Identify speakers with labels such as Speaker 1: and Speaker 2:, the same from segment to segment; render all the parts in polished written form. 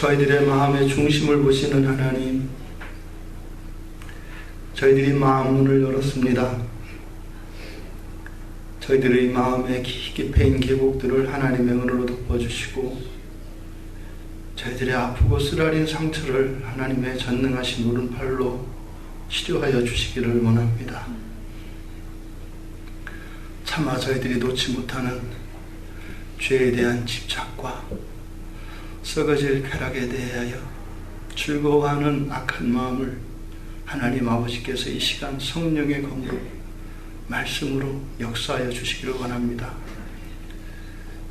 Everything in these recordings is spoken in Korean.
Speaker 1: 저희들의 마음의 중심을 보시는 하나님, 저희들이 마음 문을 열었습니다. 저희들의 마음에 깊이 패인 계곡들을 하나님의 은혜로 덮어주시고, 저희들의 아프고 쓰라린 상처를 하나님의 전능하신 오른팔로 치료하여 주시기를 원합니다. 차마 저희들이 놓지 못하는 죄에 대한 집착과 썩어질 쾌락에 대하여 즐거워하는 악한 마음을 하나님 아버지께서 이 시간 성령의 검으로 말씀으로 역사하여 주시기를 원합니다.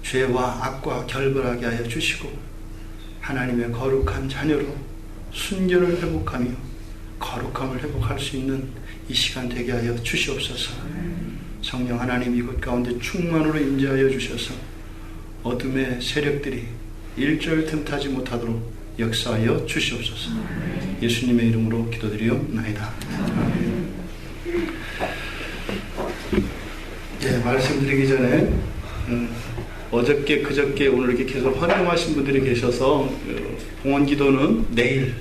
Speaker 1: 죄와 악과 결별하게 하여 주시고 하나님의 거룩한 자녀로 순결을 회복하며 거룩함을 회복할 수 있는 이 시간 되게 하여 주시옵소서. 성령 하나님 이곳 가운데 충만으로 임재하여 주셔서 어둠의 세력들이 일절 틈타지 못하도록 역사하여 주시옵소서. 예수님의 이름으로 기도드리옵나이다. 말씀드리기 전에 어저께 그저께 오늘 이렇게 계속 헌금하신 분들이 계셔서 봉헌 기도는 내일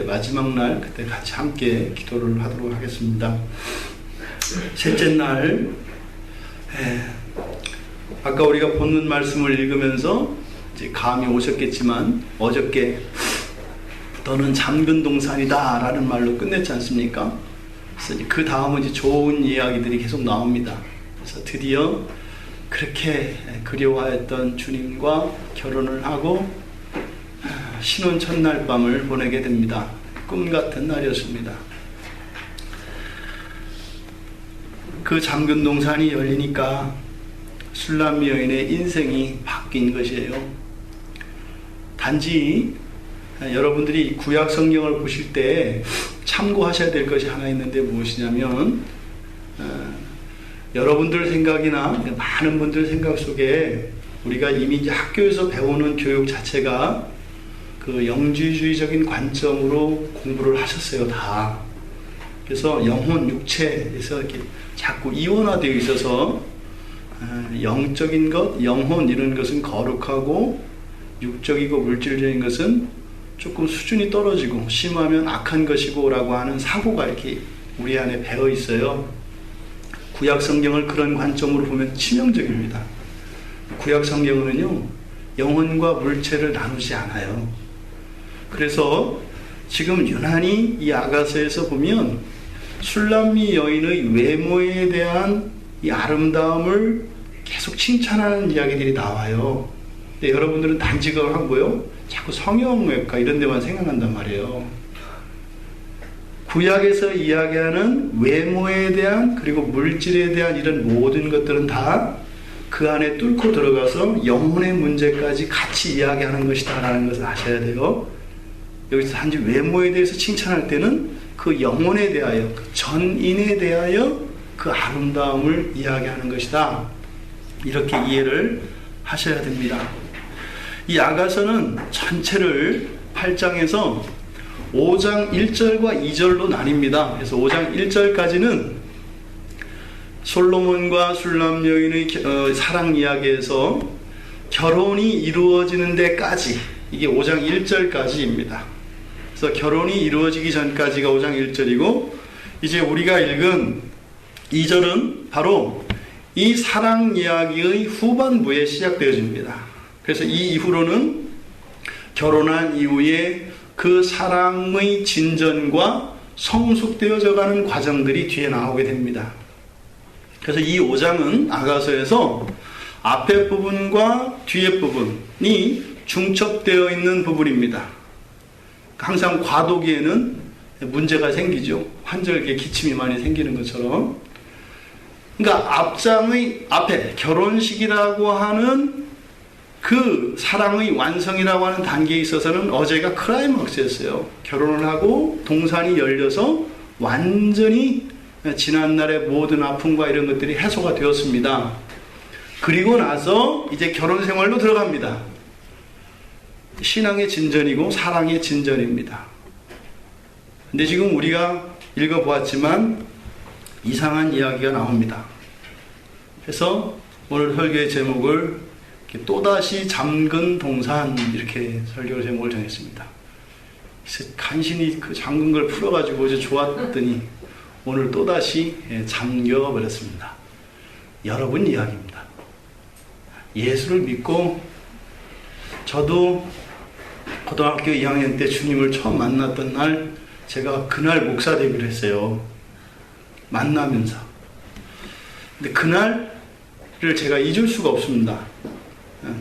Speaker 1: 마지막 날 그때 같이 함께 기도를 하도록 하겠습니다. 셋째 날, 아까 우리가 본문 말씀을 읽으면서 이제 감이 오셨겠지만 어저께 너는 잠근 동산이다 라는 말로 끝냈지 않습니까? 그래서 그 다음은 이제 좋은 이야기들이 계속 나옵니다. 그래서 드디어 그렇게 그리워했던 주님과 결혼을 하고 신혼 첫날 밤을 보내게 됩니다. 꿈 같은 날이었습니다. 그 잠근 동산이 열리니까 술람미 여인의 인생이 바뀐 것이에요. 단지 여러분들이 구약 성경을 보실 때 참고하셔야 될 것이 하나 있는데 무엇이냐면 여러분들 생각이나 많은 분들 생각 속에 우리가 이미 이제 학교에서 배우는 교육 자체가 그 영주주의적인 관점으로 공부를 하셨어요, 다. 그래서 영혼, 육체에서 이렇게 자꾸 이원화되어 있어서 영적인 것, 영혼 이런 것은 거룩하고 육적이고 물질적인 것은 조금 수준이 떨어지고 심하면 악한 것이고 라고 하는 사고가 이렇게 우리 안에 배어 있어요. 구약 성경을 그런 관점으로 보면 치명적입니다. 구약 성경은요, 영혼과 물체를 나누지 않아요. 그래서 지금 유난히 이 아가서에서 보면 술람미 여인의 외모에 대한 이 아름다움을 계속 칭찬하는 이야기들이 나와요. 근데 여러분들은 단지 그걸 하고요, 자꾸 성형외과 이런 데만 생각난단 말이에요. 구약에서 이야기하는 외모에 대한 그리고 물질에 대한 이런 모든 것들은 다 그 안에 뚫고 들어가서 영혼의 문제까지 같이 이야기하는 것이다 라는 것을 아셔야 돼요. 여기서 단지 외모에 대해서 칭찬할 때는 그 영혼에 대하여, 그 전인에 대하여 그 아름다움을 이야기하는 것이다, 이렇게 이해를 하셔야 됩니다. 이 아가서는 전체를 8장에서 5장 1절과 2절로 나뉩니다. 그래서 5장 1절까지는 솔로몬과 술람 여인의 사랑 이야기에서 결혼이 이루어지는 데까지, 이게 5장 1절까지입니다. 그래서 결혼이 이루어지기 전까지가 5장 1절이고 이제 우리가 읽은 2절은 바로 이 사랑 이야기의 후반부에 시작되어집니다. 그래서 이 이후로는 결혼한 이후에 그 사랑의 진전과 성숙되어져 가는 과정들이 뒤에 나오게 됩니다. 그래서 이 5장은 아가서에서 앞에 부분과 뒤에 부분이 중첩되어 있는 부분입니다. 항상 과도기에는 문제가 생기죠. 환절기에 기침이 많이 생기는 것처럼. 그러니까 앞장의 앞에 결혼식이라고 하는 그 사랑의 완성이라고 하는 단계에 있어서는 어제가 클라이막스였어요. 결혼을 하고 동산이 열려서 완전히 지난날의 모든 아픔과 이런 것들이 해소가 되었습니다. 그리고 나서 이제 결혼 생활로 들어갑니다. 신앙의 진전이고 사랑의 진전입니다. 근데 지금 우리가 읽어보았지만 이상한 이야기가 나옵니다. 그래서 오늘 설교의 제목을 또다시 잠근 동산 이렇게 설교 제목을 정했습니다. 그래서 간신히 그 잠근 걸 풀어가지고 어제 좋았더니 오늘 또다시 잠겨버렸습니다. 여러분 이야기입니다. 예수를 믿고 저도 고등학교 2학년 때 주님을 처음 만났던 날 제가 그날 목사 데뷔를 했어요. 만나면서. 근데 그날을 제가 잊을 수가 없습니다.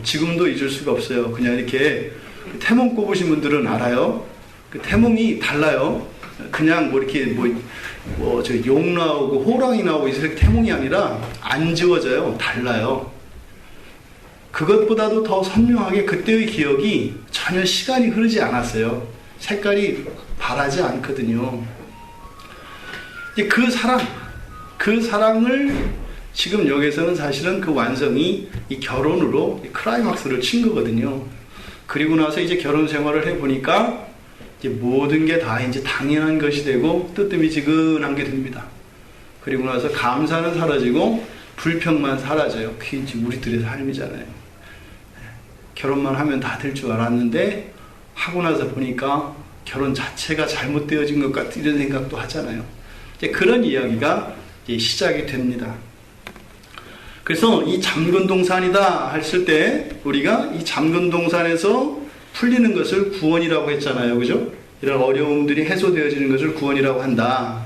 Speaker 1: 지금도 잊을 수가 없어요. 그냥 이렇게 태몽 꼽으신 분들은 알아요. 그 태몽이 달라요. 그냥 뭐 이렇게 저 용 나오고 호랑이 나오고 이렇게 태몽이 아니라 안 지워져요. 달라요. 그것보다도 더 선명하게 그때의 기억이 전혀 시간이 흐르지 않았어요. 색깔이 바라지 않거든요. 그 사랑을 지금 여기서는 사실은 그 완성이 이 결혼으로 클라이막스를 친 거거든요. 그리고 나서 이제 결혼 생활을 해보니까 이제 모든 게 다 이제 당연한 것이 되고 뜨뜻미지근한 게 됩니다. 그리고 나서 감사는 사라지고 불평만 사라져요. 그게 이제 우리들의 삶이잖아요. 결혼만 하면 다 될 줄 알았는데 하고 나서 보니까 결혼 자체가 잘못되어진 것 같은 이런 생각도 하잖아요. 이제 그런 이야기가 이제 시작이 됩니다. 그래서 이 잠근 동산이다 했을 때 우리가 이 잠근 동산에서 풀리는 것을 구원이라고 했잖아요. 그죠? 이런 어려움들이 해소되어지는 것을 구원이라고 한다.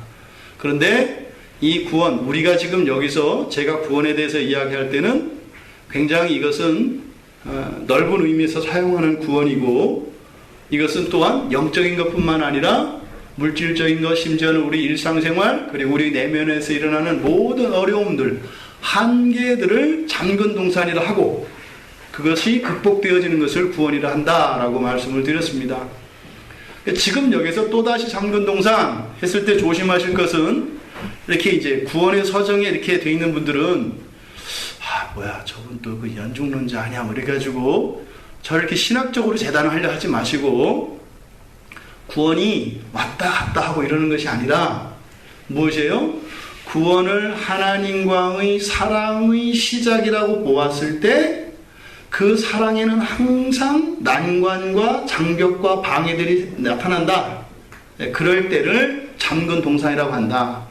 Speaker 1: 그런데 이 구원, 우리가 지금 여기서 제가 구원에 대해서 이야기할 때는 굉장히 이것은 넓은 의미에서 사용하는 구원이고 이것은 또한 영적인 것뿐만 아니라 물질적인 것, 심지어는 우리 일상생활 그리고 우리 내면에서 일어나는 모든 어려움들, 한계들을 잠근 동산이라 하고 그것이 극복되어지는 것을 구원이라 한다라고 말씀을 드렸습니다. 지금 여기서 또다시 잠근 동산 했을 때 조심하실 것은 이렇게 이제 구원의 서정에 이렇게 돼 있는 분들은 뭐야 저분 또 그 연중론자 아니야 뭐 이래가지고 저렇게 신학적으로 재단을 하려 하지 마시고 구원이 왔다 갔다 하고 이러는 것이 아니라 무엇이에요? 구원을 하나님과의 사랑의 시작이라고 보았을 때 그 사랑에는 항상 난관과 장벽과 방해들이 나타난다. 그럴 때를 잠근 동산이라고 한다.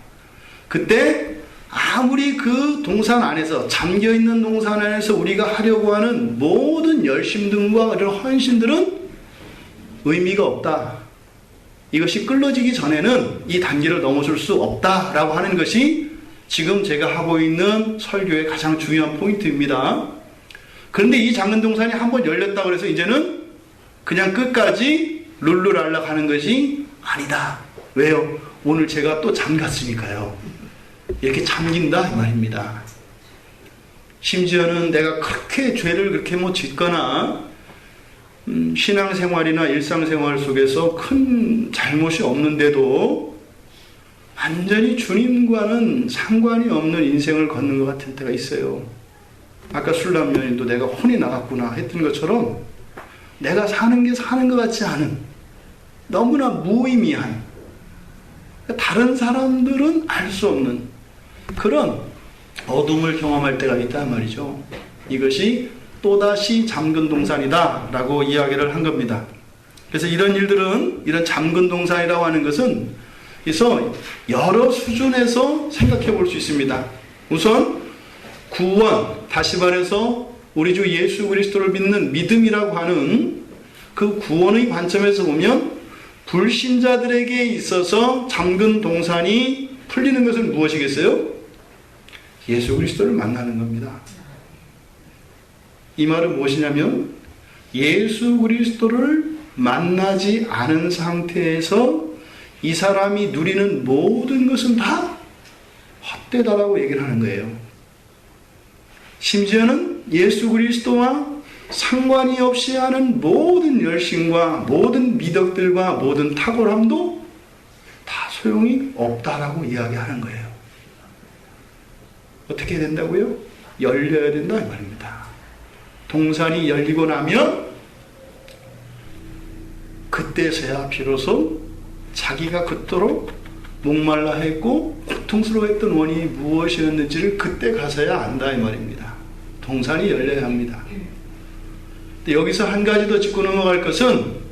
Speaker 1: 그때 아무리 그 동산 안에서 잠겨있는 동산 안에서 우리가 하려고 하는 모든 열심들과 이런 헌신들은 의미가 없다. 이것이 끌어지기 전에는 이 단계를 넘어설 수 없다라고 하는 것이 지금 제가 하고 있는 설교의 가장 중요한 포인트입니다. 그런데 이 잠근 동산이 한번 열렸다고 해서 이제는 그냥 끝까지 룰루랄라 가는 것이 아니다. 왜요? 오늘 제가 또 잠갔으니까요. 이렇게 잠긴다 이 말입니다. 심지어는 내가 그렇게 죄를 그렇게 짓거나 신앙생활이나 일상생활 속에서 큰 잘못이 없는데도 완전히 주님과는 상관이 없는 인생을 걷는 것 같은 때가 있어요. 아까 술람연인도 내가 혼이 나갔구나 했던 것처럼 내가 사는 게 사는 것 같지 않은 너무나 무의미한 다른 사람들은 알 수 없는 그런 어둠을 경험할 때가 있단 말이죠. 이것이 또다시 잠근 동산이다 라고 이야기를 한 겁니다. 그래서 이런 일들은 이런 잠근 동산이라고 하는 것은 그래서 여러 수준에서 생각해 볼 수 있습니다. 우선 구원, 다시 말해서 우리 주 예수 그리스도를 믿는 믿음이라고 하는 그 구원의 관점에서 보면 불신자들에게 있어서 잠근 동산이 풀리는 것은 무엇이겠어요? 예수 그리스도를 만나는 겁니다. 이 말은 무엇이냐면 예수 그리스도를 만나지 않은 상태에서 이 사람이 누리는 모든 것은 다 헛되다라고 얘기를 하는 거예요. 심지어는 예수 그리스도와 상관이 없이 하는 모든 열심과 모든 미덕들과 모든 탁월함도 다 소용이 없다라고 이야기하는 거예요. 어떻게 된다고요? 열려야 된다 이 말입니다. 동산이 열리고 나면 그때서야 비로소 자기가 그토록 목말라 했고 고통스러워했던 원인이 무엇이었는지를 그때 가서야 안다 이 말입니다. 동산이 열려야 합니다. 근데 여기서 한 가지 더 짚고 넘어갈 것은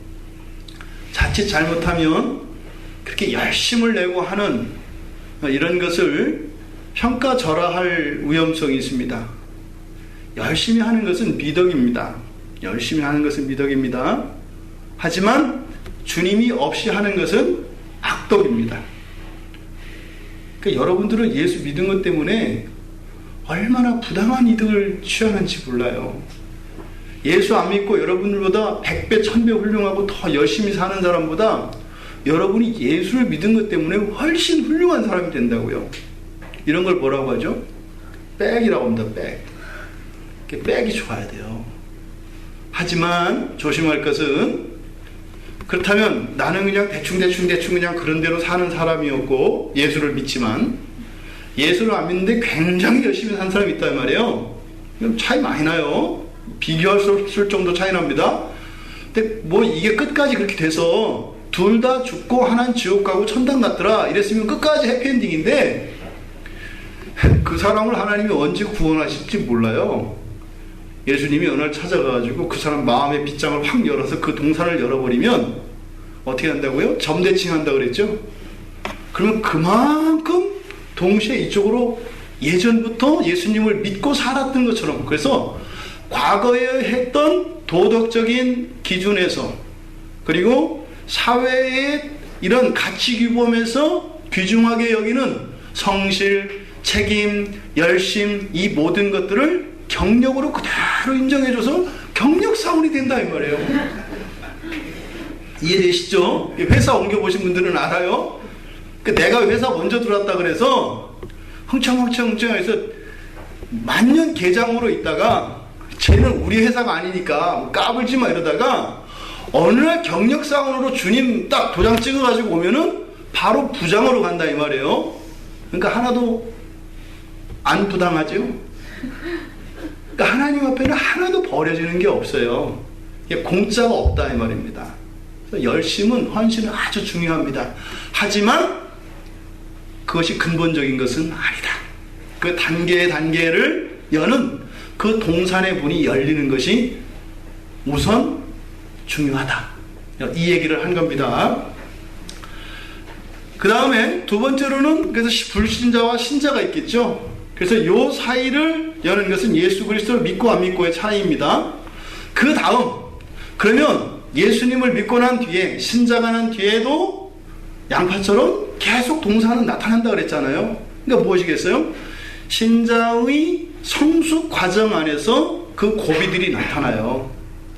Speaker 1: 자칫 잘못하면 그렇게 열심을 내고 하는 이런 것을 평가절하할 위험성이 있습니다. 열심히 하는 것은 미덕입니다. 열심히 하는 것은 미덕입니다. 하지만 주님이 없이 하는 것은 악덕입니다. 그러니까 여러분들은 예수 믿은 것 때문에 얼마나 부당한 이득을 취하는지 몰라요. 예수 안 믿고 여러분들보다 100배, 1000배 훌륭하고 더 열심히 사는 사람보다 여러분이 예수를 믿은 것 때문에 훨씬 훌륭한 사람이 된다고요. 이런 걸 뭐라고 하죠? 백이라고 합니다. 백. 백이 좋아야 돼요. 하지만 조심할 것은, 그렇다면 나는 그냥 대충 그냥 그런 대로 사는 사람이었고 예수를 믿지만 예수를 안 믿는데 굉장히 열심히 산 사람이 있단 말이에요. 차이 많이 나요. 비교할 수 없을 정도 차이 납니다. 근데 뭐 이게 끝까지 그렇게 돼서 둘 다 죽고 하나는 지옥 가고 천당 갔더라 이랬으면 끝까지 해피엔딩인데, 그 사람을 하나님이 언제 구원하실지 몰라요. 예수님이 어느 날 찾아가가지고 그 사람 마음의 빗장을 확 열어서 그 동산을 열어버리면 어떻게 한다고요? 점대칭 한다고 그랬죠? 그러면 그만큼 동시에 이쪽으로 예전부터 예수님을 믿고 살았던 것처럼, 그래서 과거에 했던 도덕적인 기준에서 그리고 사회의 이런 가치 규범에서 귀중하게 여기는 성실, 책임, 열심, 이 모든 것들을 경력으로 그대로 인정해줘서 경력사원이 된다 이 말이에요. 이해되시죠? 회사 옮겨보신 분들은 알아요. 내가 회사 먼저 들어왔다 그래서 흥청흥청해서 만년 계장으로 있다가 쟤는 우리 회사가 아니니까 까불지 마 이러다가 어느 날 경력사원으로 주님 딱 도장 찍어가지고 오면은 바로 부장으로 간다 이 말이에요. 그러니까 하나도 안 부당하죠. 그러니까 하나님 앞에는 하나도 버려지는 게 없어요. 공짜가 없다 이 말입니다. 그래서 열심은, 헌신은 아주 중요합니다. 하지만 그것이 근본적인 것은 아니다. 그 단계를 여는 그 동산의 문이 열리는 것이 우선 중요하다. 이 얘기를 한 겁니다. 그 다음에 두 번째로는 그래서 불신자와 신자가 있겠죠. 그래서 요 사이를 여는 것은 예수 그리스도를 믿고 안 믿고의 차이입니다. 그 다음, 그러면 예수님을 믿고 난 뒤에, 신자가 난 뒤에도 양파처럼 계속 동산은 나타난다 그랬잖아요. 그러니까 무엇이겠어요? 신자의 성숙 과정 안에서 그 고비들이 나타나요.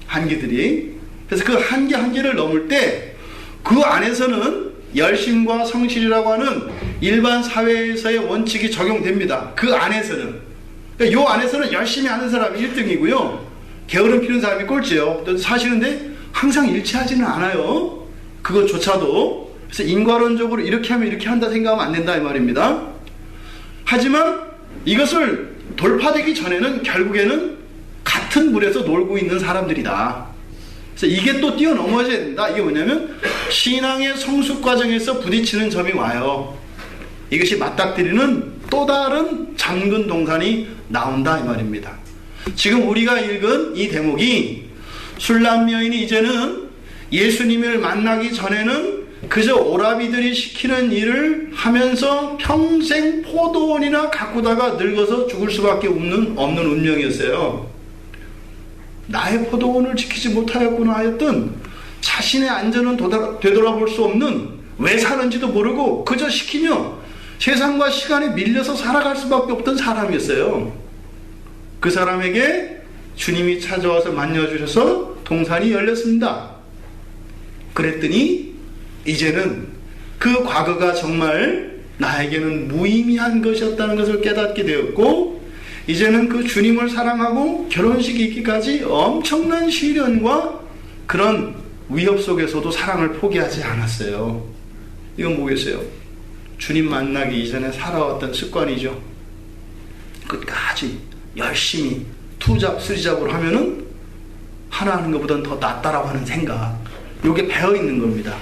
Speaker 1: 한계들이. 그래서 그 한계를 넘을 때 그 안에서는 열심과 성실이라고 하는 일반 사회에서의 원칙이 적용됩니다. 그 안에서는. 그러니까 요 안에서는 열심히 하는 사람이 1등이고요. 게으름 피는 사람이 꼴찌예요. 사실은데 항상 일치하지는 않아요. 그것조차도. 그래서 인과론적으로 이렇게 하면 이렇게 한다 생각하면 안 된다 이 말입니다. 하지만 이것을 돌파되기 전에는 결국에는 같은 물에서 놀고 있는 사람들이다. 그래서 이게 또 뛰어넘어져야 된다. 이게 뭐냐면 신앙의 성숙 과정에서 부딪히는 점이 와요. 이것이 맞닥뜨리는 또 다른 잠근 동산이 나온다 이 말입니다. 지금 우리가 읽은 이 대목이 술람 여인이 이제는 예수님을 만나기 전에는 그저 오라비들이 시키는 일을 하면서 평생 포도원이나 가꾸다가 늙어서 죽을 수밖에 없는 운명이었어요. 나의 포도원을 지키지 못하였구나 하였던 자신의 안전은 되돌아볼 수 없는, 왜 사는지도 모르고 그저 시키며 세상과 시간에 밀려서 살아갈 수밖에 없던 사람이었어요. 그 사람에게 주님이 찾아와서 만나주셔서 동산이 열렸습니다. 그랬더니 이제는 그 과거가 정말 나에게는 무의미한 것이었다는 것을 깨닫게 되었고, 이제는 그 주님을 사랑하고 결혼식이 있기까지 엄청난 시련과 그런 위협 속에서도 사랑을 포기하지 않았어요. 이건 뭐겠어요? 주님 만나기 이전에 살아왔던 습관이죠. 끝까지 열심히 투잡, 쓰리잡으로 하면은 하나 하는 것보다는 더 낫다라고 하는 생각, 이게 배어있는 겁니다.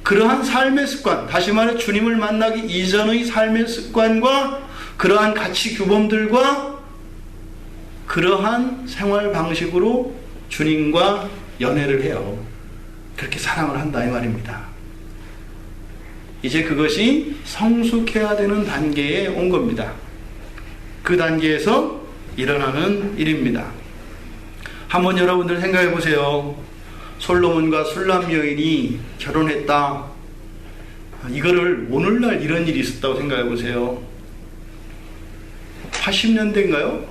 Speaker 1: 그러한 삶의 습관, 다시 말해 주님을 만나기 이전의 삶의 습관과 그러한 가치 규범들과 그러한 생활 방식으로 주님과 연애를 해요. 그렇게 사랑을 한다 이 말입니다. 이제 그것이 성숙해야 되는 단계에 온 겁니다. 그 단계에서 일어나는 일입니다. 한번 여러분들 생각해 보세요. 솔로몬과 술람 여인이 결혼했다. 이거를 오늘날 이런 일이 있었다고 생각해 보세요. 80년대인가요?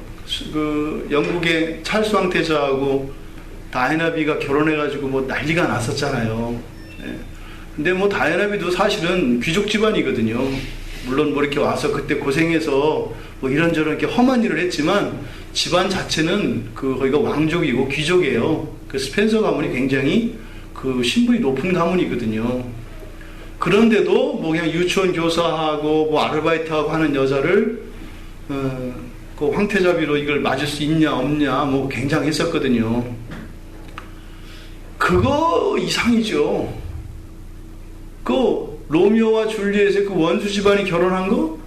Speaker 1: 그 영국의 찰스 황태자하고 다이애나비가 결혼해가지고 뭐 난리가 났었잖아요. 네. 근데 뭐 다이애나비도 사실은 귀족 집안이거든요. 물론 뭐 이렇게 와서 그때 고생해서 뭐 이런저런 이렇게 험한 일을 했지만 집안 자체는 거기가 왕족이고 귀족이에요. 그 스펜서 가문이 굉장히 그 신분이 높은 가문이거든요. 그런데도 뭐 그냥 유치원 교사하고 뭐 아르바이트하고 하는 여자를 그 황태자비로 이걸 맞을 수 있냐 없냐 뭐 굉장했었거든요. 그거 이상이죠. 그 로미오와 줄리엣의 그 원수 집안이 결혼한 거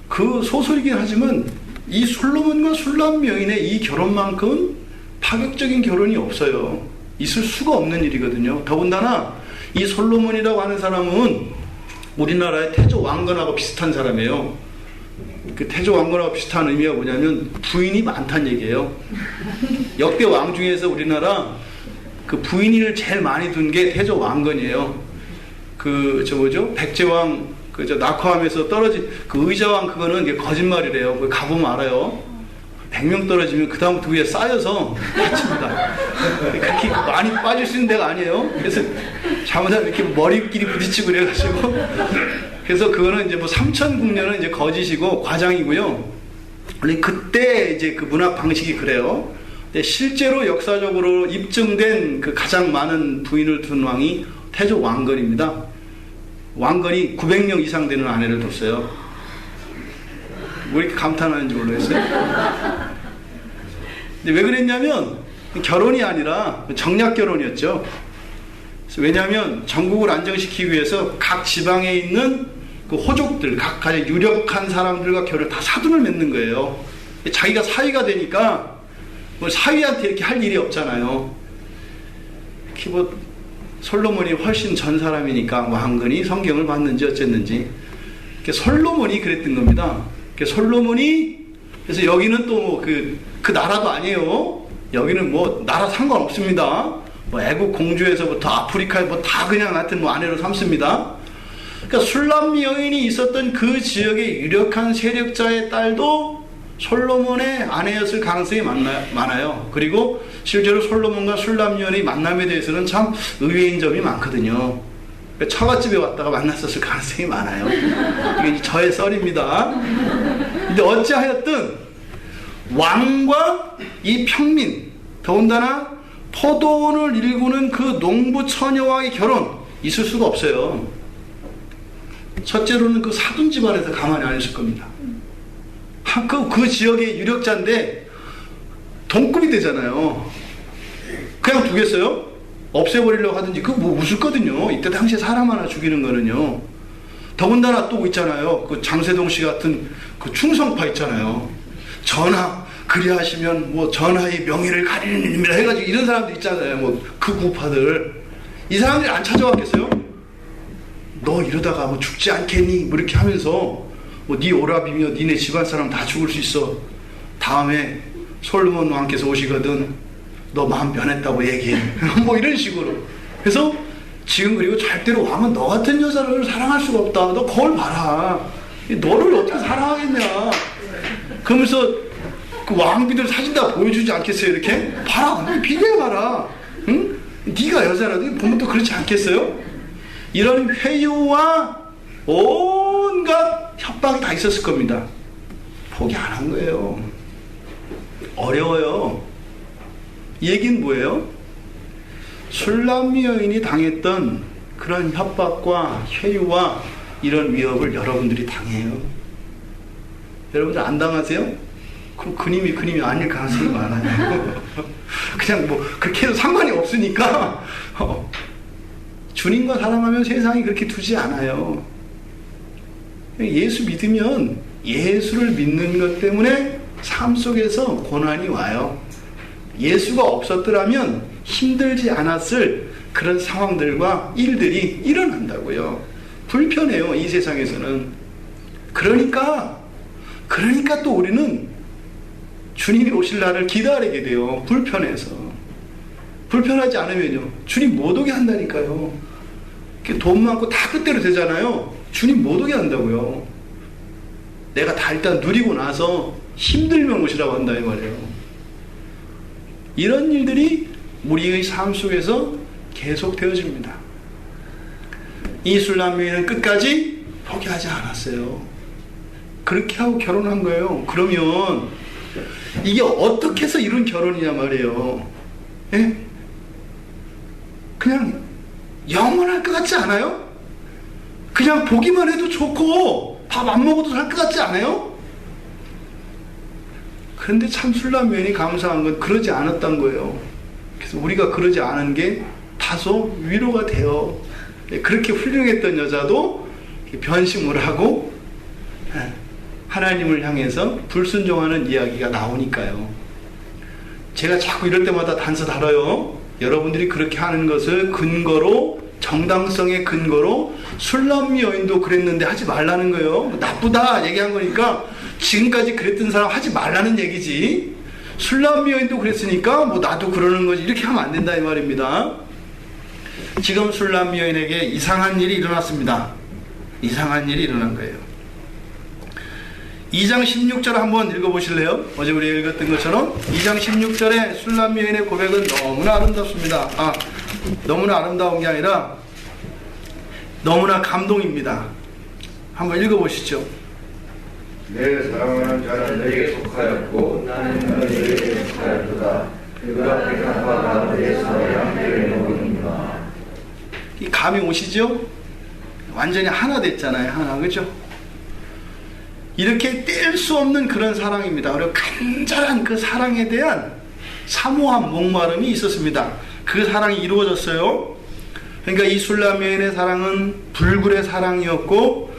Speaker 1: 그 소설이긴 하지만 이 솔로몬과 술람 여인의 이 결혼만큼 파격적인 결혼이 없어요. 있을 수가 없는 일이거든요. 더군다나 이 솔로몬이라고 하는 사람은 우리나라의 태조 왕건하고 비슷한 사람이에요. 그 태조 왕건하고 비슷한 의미가 뭐냐면 부인이 많다는 얘기예요. 역대 왕 중에서 우리나라 그 부인을 제일 많이 둔 게 태조 왕건이에요. 백제왕 낙화함에서 떨어진 그 의자왕 그거는 거짓말이래요. 가보면 알아요. 100명 떨어지면 그 다음부터 위에 쌓여서 다칩니다. 그렇게 많이 빠질 수 있는 데가 아니에요. 그래서 잘못하면 이렇게 머리끼리 부딪히고 그래가지고 그래서 그거는 이제 뭐 삼천궁녀는 이제 거짓이고 과장이고요. 원래 그때 이제 그 문학 방식이 그래요. 근데 실제로 역사적으로 입증된 그 가장 많은 부인을 둔 왕이 태조 왕건입니다. 왕건이 900명 이상 되는 아내를 뒀어요. 왜 이렇게 감탄하는지 모르겠어요. 근데 왜 그랬냐면 결혼이 아니라 정략 결혼이었죠. 왜냐하면 전국을 안정시키기 위해서 각 지방에 있는 그 호족들, 각 가장 유력한 사람들과 다 사돈을 맺는 거예요. 자기가 사위가 되니까 뭐 사위한테 이렇게 할 일이 없잖아요. 솔로몬이 훨씬 전 사람이니까 왕건이 성경을 봤는지 어쨌는지 솔로몬이 그랬던 겁니다. 솔로몬이 그래서 여기는 또 그 나라도 아니에요. 여기는 뭐 나라 상관없습니다. 뭐 애국 공주에서부터 아프리카에 뭐 다 그냥 하여튼 뭐 아내로 삼습니다. 그러니까 술람 여인이 있었던 그 지역의 유력한 세력자의 딸도 솔로몬의 아내였을 가능성이 많아요. 그리고 실제로 솔로몬과 술람 여인의 만남에 대해서는 참 의외인 점이 많거든요. 처갓집에 왔다가 만났었을 가능성이 많아요. 이게 저의 썰입니다. 근데 어찌하였든 왕과 이 평민, 더군다나 포도원을 일구는 그 농부 처녀와의 결혼 있을 수가 없어요. 첫째로는 그 사돈 집안에서 가만히 안 있을 겁니다. 그 지역의 유력자인데 동급이 되잖아요. 그냥 두겠어요? 없애버리려고 하든지 그거 뭐 웃을거든요. 이때 당시에 사람 하나 죽이는 거는요. 더군다나 또 있잖아요. 그 장세동 씨 같은 그 충성파 있잖아요. 전하 그리하시면 뭐 전하의 명예를 가리는 일입니다 해가지고 이런 사람들 있잖아요. 뭐 극우파들 이 사람들이 안 찾아왔겠어요? 너 이러다가 뭐 죽지 않겠니? 뭐 이렇게 하면서 뭐 네 오랍이며 니네 집안 사람 다 죽을 수 있어. 다음에 솔로몬 왕께서 오시거든. 너 마음 변했다고 얘기해. 뭐 이런 식으로. 그래서 지금 그리고 절대로 왕은 너 같은 여자를 사랑할 수가 없다. 너 거울 봐라. 너를 어떻게 사랑하겠냐. 그러면서 그 왕비들 사진 다 보여주지 않겠어요? 이렇게? 봐라. 비교해봐라. 응? 네가 여자라도 보면 또 그렇지 않겠어요? 이런 회유와 온갖 협박이 다 있었을 겁니다. 포기 안 한 거예요. 어려워요. 이 얘기는 뭐예요? 술람 여인이 당했던 그런 협박과 회유와 이런 위협을 여러분들이 당해요. 여러분들 안 당하세요? 그럼 그님이 아닐 가능성이 많아요. 그냥 뭐 그렇게 해도 상관이 없으니까 주님과 사랑하면 세상이 그렇게 두지 않아요. 예수 믿으면 예수를 믿는 것 때문에 삶 속에서 고난이 와요. 예수가 없었더라면 힘들지 않았을 그런 상황들과 일들이 일어난다고요. 불편해요, 이 세상에서는. 그러니까 또 우리는 주님이 오실 날을 기다리게 돼요. 불편해서. 불편하지 않으면요, 주님 못 오게 한다니까요. 돈 많고 다 뜻대로 되잖아요. 주님 못 오게 한다고요. 내가 다 일단 누리고 나서 힘들면 오시라고 한다 이 말이에요. 이런 일들이 우리의 삶 속에서 계속 되어집니다. 이 술람 여인은 끝까지 포기하지 않았어요. 그렇게 하고 결혼한 거예요. 그러면 이게 어떻게 해서 이룬 결혼이냐 말이에요. 예? 그냥 영원할 것 같지 않아요? 그냥 보기만 해도 좋고 밥 안 먹어도 살 것 같지 않아요? 그런데 참 술람 여인이 감사한 건 그러지 않았던 거예요. 그래서 우리가 그러지 않은 게 다소 위로가 돼요. 그렇게 훌륭했던 여자도 변심을 하고 하나님을 향해서 불순종하는 이야기가 나오니까요. 제가 자꾸 이럴 때마다 단서 달아요. 여러분들이 그렇게 하는 것을 근거로, 정당성의 근거로 술람 여인도 그랬는데 하지 말라는 거예요. 나쁘다 얘기한 거니까 지금까지 그랬던 사람 하지 말라는 얘기지. 술람 여인도 그랬으니까 뭐 나도 그러는 거지, 이렇게 하면 안 된다 이 말입니다. 지금 술람 여인에게 이상한 일이 일어났습니다. 이상한 일이 일어난 거예요. 2장 16절 한번 읽어보실래요? 어제 우리 읽었던 것처럼 2장 16절에 술람 여인의 고백은 너무나 아름답습니다. 너무나 아름다운 게 아니라 너무나 감동입니다. 한번 읽어보시죠.
Speaker 2: 내 사랑하는 자는 내게 속하였고 나는 너에게 속하였도다. 그가 택한 바가 내서 양들의 먹으니라.
Speaker 1: 이 감이 오시죠? 완전히 하나 됐잖아요. 하나, 그죠? 이렇게 뗄 수 없는 그런 사랑입니다. 그리고 간절한 그 사랑에 대한 사모함, 목마름이 있었습니다. 그 사랑이 이루어졌어요. 그러니까 이 술람 여인의 사랑은 불굴의 사랑이었고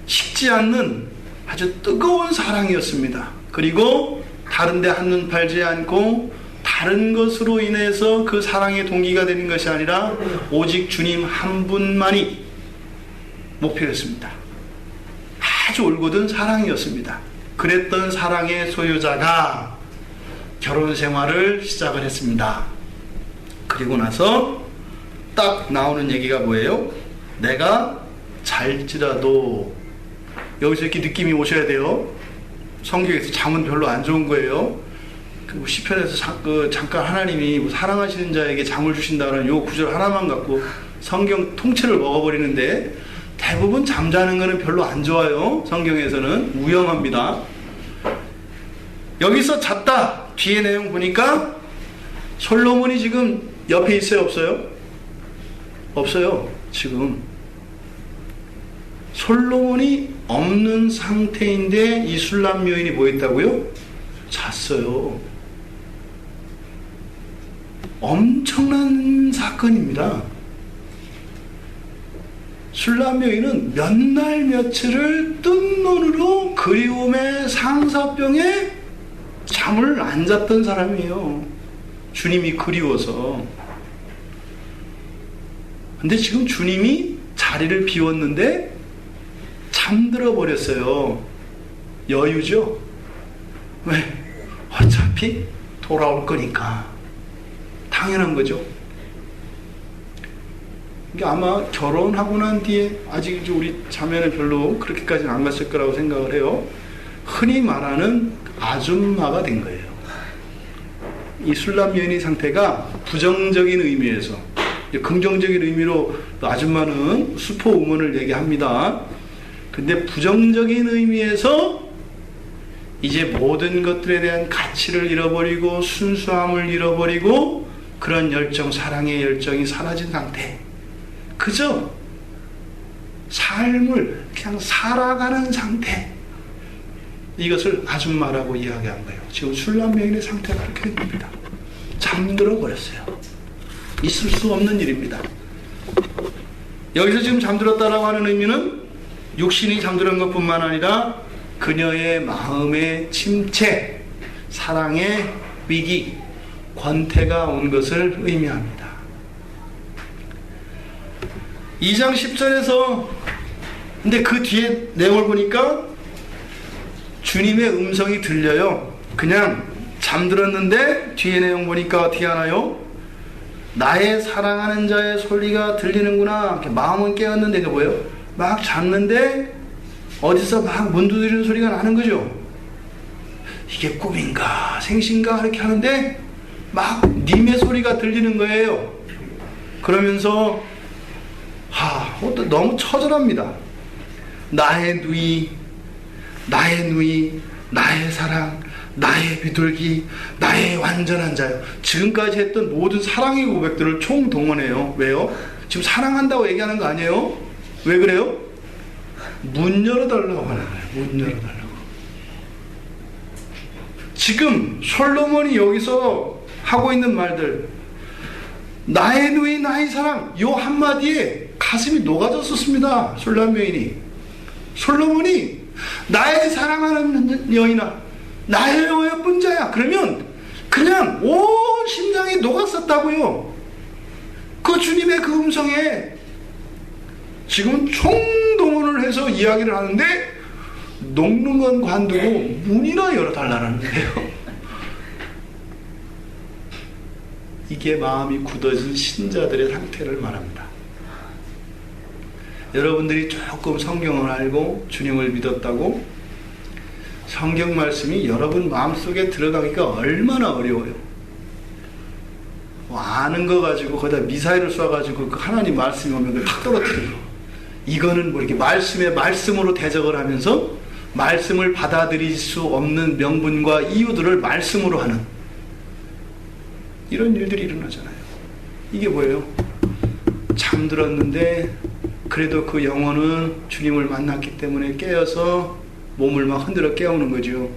Speaker 1: 식지 않는 아주 뜨거운 사랑이었습니다. 그리고 다른 데 한눈 팔지 않고 다른 것으로 인해서 그 사랑의 동기가 되는 것이 아니라 오직 주님 한 분만이 목표였습니다. 아주 올곧은 사랑이었습니다. 그랬던 사랑의 소유자가 결혼 생활을 시작을 했습니다. 그리고 나서 딱 나오는 얘기가 뭐예요? 내가 잘지라도, 여기서 이렇게 느낌이 오셔야 돼요. 성경에서 잠은 별로 안 좋은 거예요. 그리고 시편에서 잠깐 하나님이 사랑하시는 자에게 잠을 주신다는 요 구절 하나만 갖고 성경 통째를 먹어버리는데, 대부분 잠자는 거는 별로 안 좋아요. 성경에서는 위험합니다. 여기서 잤다. 뒤에 내용 보니까 솔로몬이 지금 옆에 있어요, 없어요? 없어요. 지금 솔로몬이 없는 상태인데 이 술람 여인이 뭐 했다고요? 잤어요. 엄청난 사건입니다. 술람 여인은 몇 날 며칠을 뜬 눈으로 그리움의 상사병에 잠을 안 잤던 사람이에요. 주님이 그리워서. 근데 지금 주님이 자리를 비웠는데 잠들어 버렸어요. 여유죠? 왜? 어차피 돌아올 거니까. 당연한 거죠. 이게 아마 결혼하고 난 뒤에, 아직 우리 자매는 별로 그렇게까지는 안 갔을 거라고 생각을 해요. 흔히 말하는 아줌마가 된 거예요. 이 술람 여인의 상태가 부정적인 의미에서, 긍정적인 의미로 아줌마는 슈퍼우먼을 얘기합니다. 근데 부정적인 의미에서 이제 모든 것들에 대한 가치를 잃어버리고 순수함을 잃어버리고 그런 열정, 사랑의 열정이 사라진 상태. 그저 삶을 그냥 살아가는 상태. 이것을 아줌마라고 이야기한 거예요. 지금 술람 여인의 상태가 그렇게 된 겁니다. 잠들어 버렸어요. 있을 수 없는 일입니다. 여기서 지금 잠들었다라고 하는 의미는 육신이 잠드는 것뿐만 아니라 그녀의 마음의 침체, 사랑의 위기, 권태가 온 것을 의미합니다. 2장 10절에서 근데 그 뒤에 내용을 보니까 주님의 음성이 들려요. 그냥 잠들었는데 뒤에 내용 보니까 어떻게 하나요? 나의 사랑하는 자의 소리가 들리는구나. 마음은 깨었는데 이게 뭐예요? 막 잤는데 어디서 막 문 두드리는 소리가 나는 거죠. 이게 꿈인가 생신가 이렇게 하는데 막 님의 소리가 들리는 거예요. 그러면서 너무 처절합니다. 나의 누이, 나의 사랑, 나의 비둘기, 나의 완전한 자요. 지금까지 했던 모든 사랑의 고백들을 총동원해요. 왜요? 지금 사랑한다고 얘기하는 거 아니에요? 왜 그래요? 문 열어달라고 하는 거예요. 문 열어달라고. 지금 솔로몬이 여기서 하고 있는 말들, 나의 누이, 나의 사랑, 요 한마디에 가슴이 녹아졌었습니다. 술람 여인이. 솔로몬이 나의 사랑하는 여인아, 나의 어여쁜 자야. 그러면 그냥 온 심장이 녹았었다고요. 그 주님의 그 음성에 지금 총동원을 해서 이야기를 하는데 녹는 건 관두고 문이나 열어달라는 거예요. 이게 마음이 굳어진 신자들의 상태를 말합니다. 여러분들이 조금 성경을 알고 주님을 믿었다고 성경 말씀이 여러분 마음속에 들어가기가 얼마나 어려워요. 아는 거 가지고 거기다 미사일을 쏴가지고 그 하나님 말씀이 오면 그걸 탁 떨어뜨리고, 이거는 뭐 이렇게 말씀으로 대적을 하면서 말씀을 받아들일 수 없는 명분과 이유들을 말씀으로 하는 이런 일들이 일어나잖아요. 이게 뭐예요? 잠들었는데 그래도 그 영혼은 주님을 만났기 때문에 깨어서 몸을 막 흔들어 깨우는 거죠.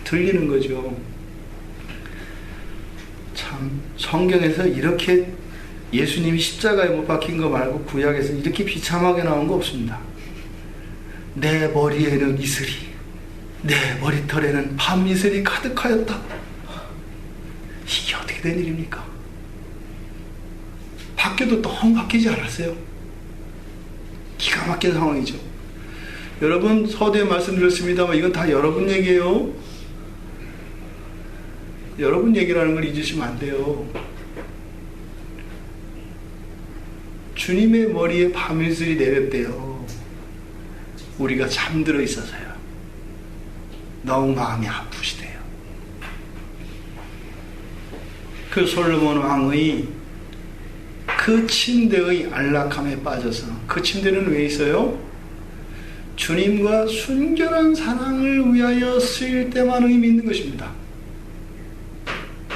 Speaker 1: 들리는 거죠. 참 성경에서 이렇게 예수님이 십자가에 못 박힌 거 말고 구약에서 이렇게 비참하게 나온 거 없습니다. 내 머리에는 이슬이, 내 머리털에는 밤이슬이 가득하였다. 이게 어떻게 된 일입니까? 바뀌어도 너무 바뀌지 않았어요? 기가 막힌 상황이죠. 여러분 서두에 말씀드렸습니다만 이건 다 여러분 얘기예요. 여러분 얘기라는 걸 잊으시면 안 돼요. 주님의 머리에 밤이슬이 내렸대요. 우리가 잠들어 있어서요. 너무 마음이 아프시대요. 그 솔로몬 왕의 그 침대의 안락함에 빠져서, 그 침대는 왜 있어요? 주님과 순결한 사랑을 위하여 쓰일 때만 의미 있는 것입니다.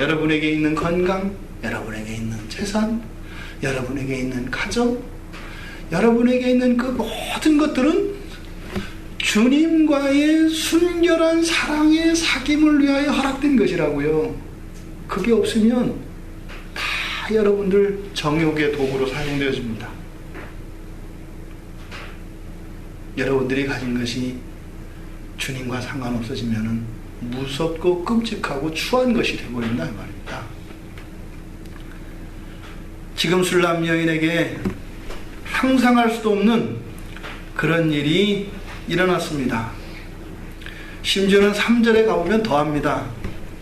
Speaker 1: 여러분에게 있는 건강, 여러분에게 있는 재산, 여러분에게 있는 가정, 여러분에게 있는 그 모든 것들은 주님과의 순결한 사랑의 사귐을 위하여 허락된 것이라고요. 그게 없으면 다 여러분들 정욕의 도구로 사용되어집니다. 여러분들이 가진 것이 주님과 상관없어지면 무섭고 끔찍하고 추한 것이 되어버린다 이 말입니다. 지금 술람 여인에게 상상할 수도 없는 그런 일이 일어났습니다. 심지어는 3절에 가보면 더합니다.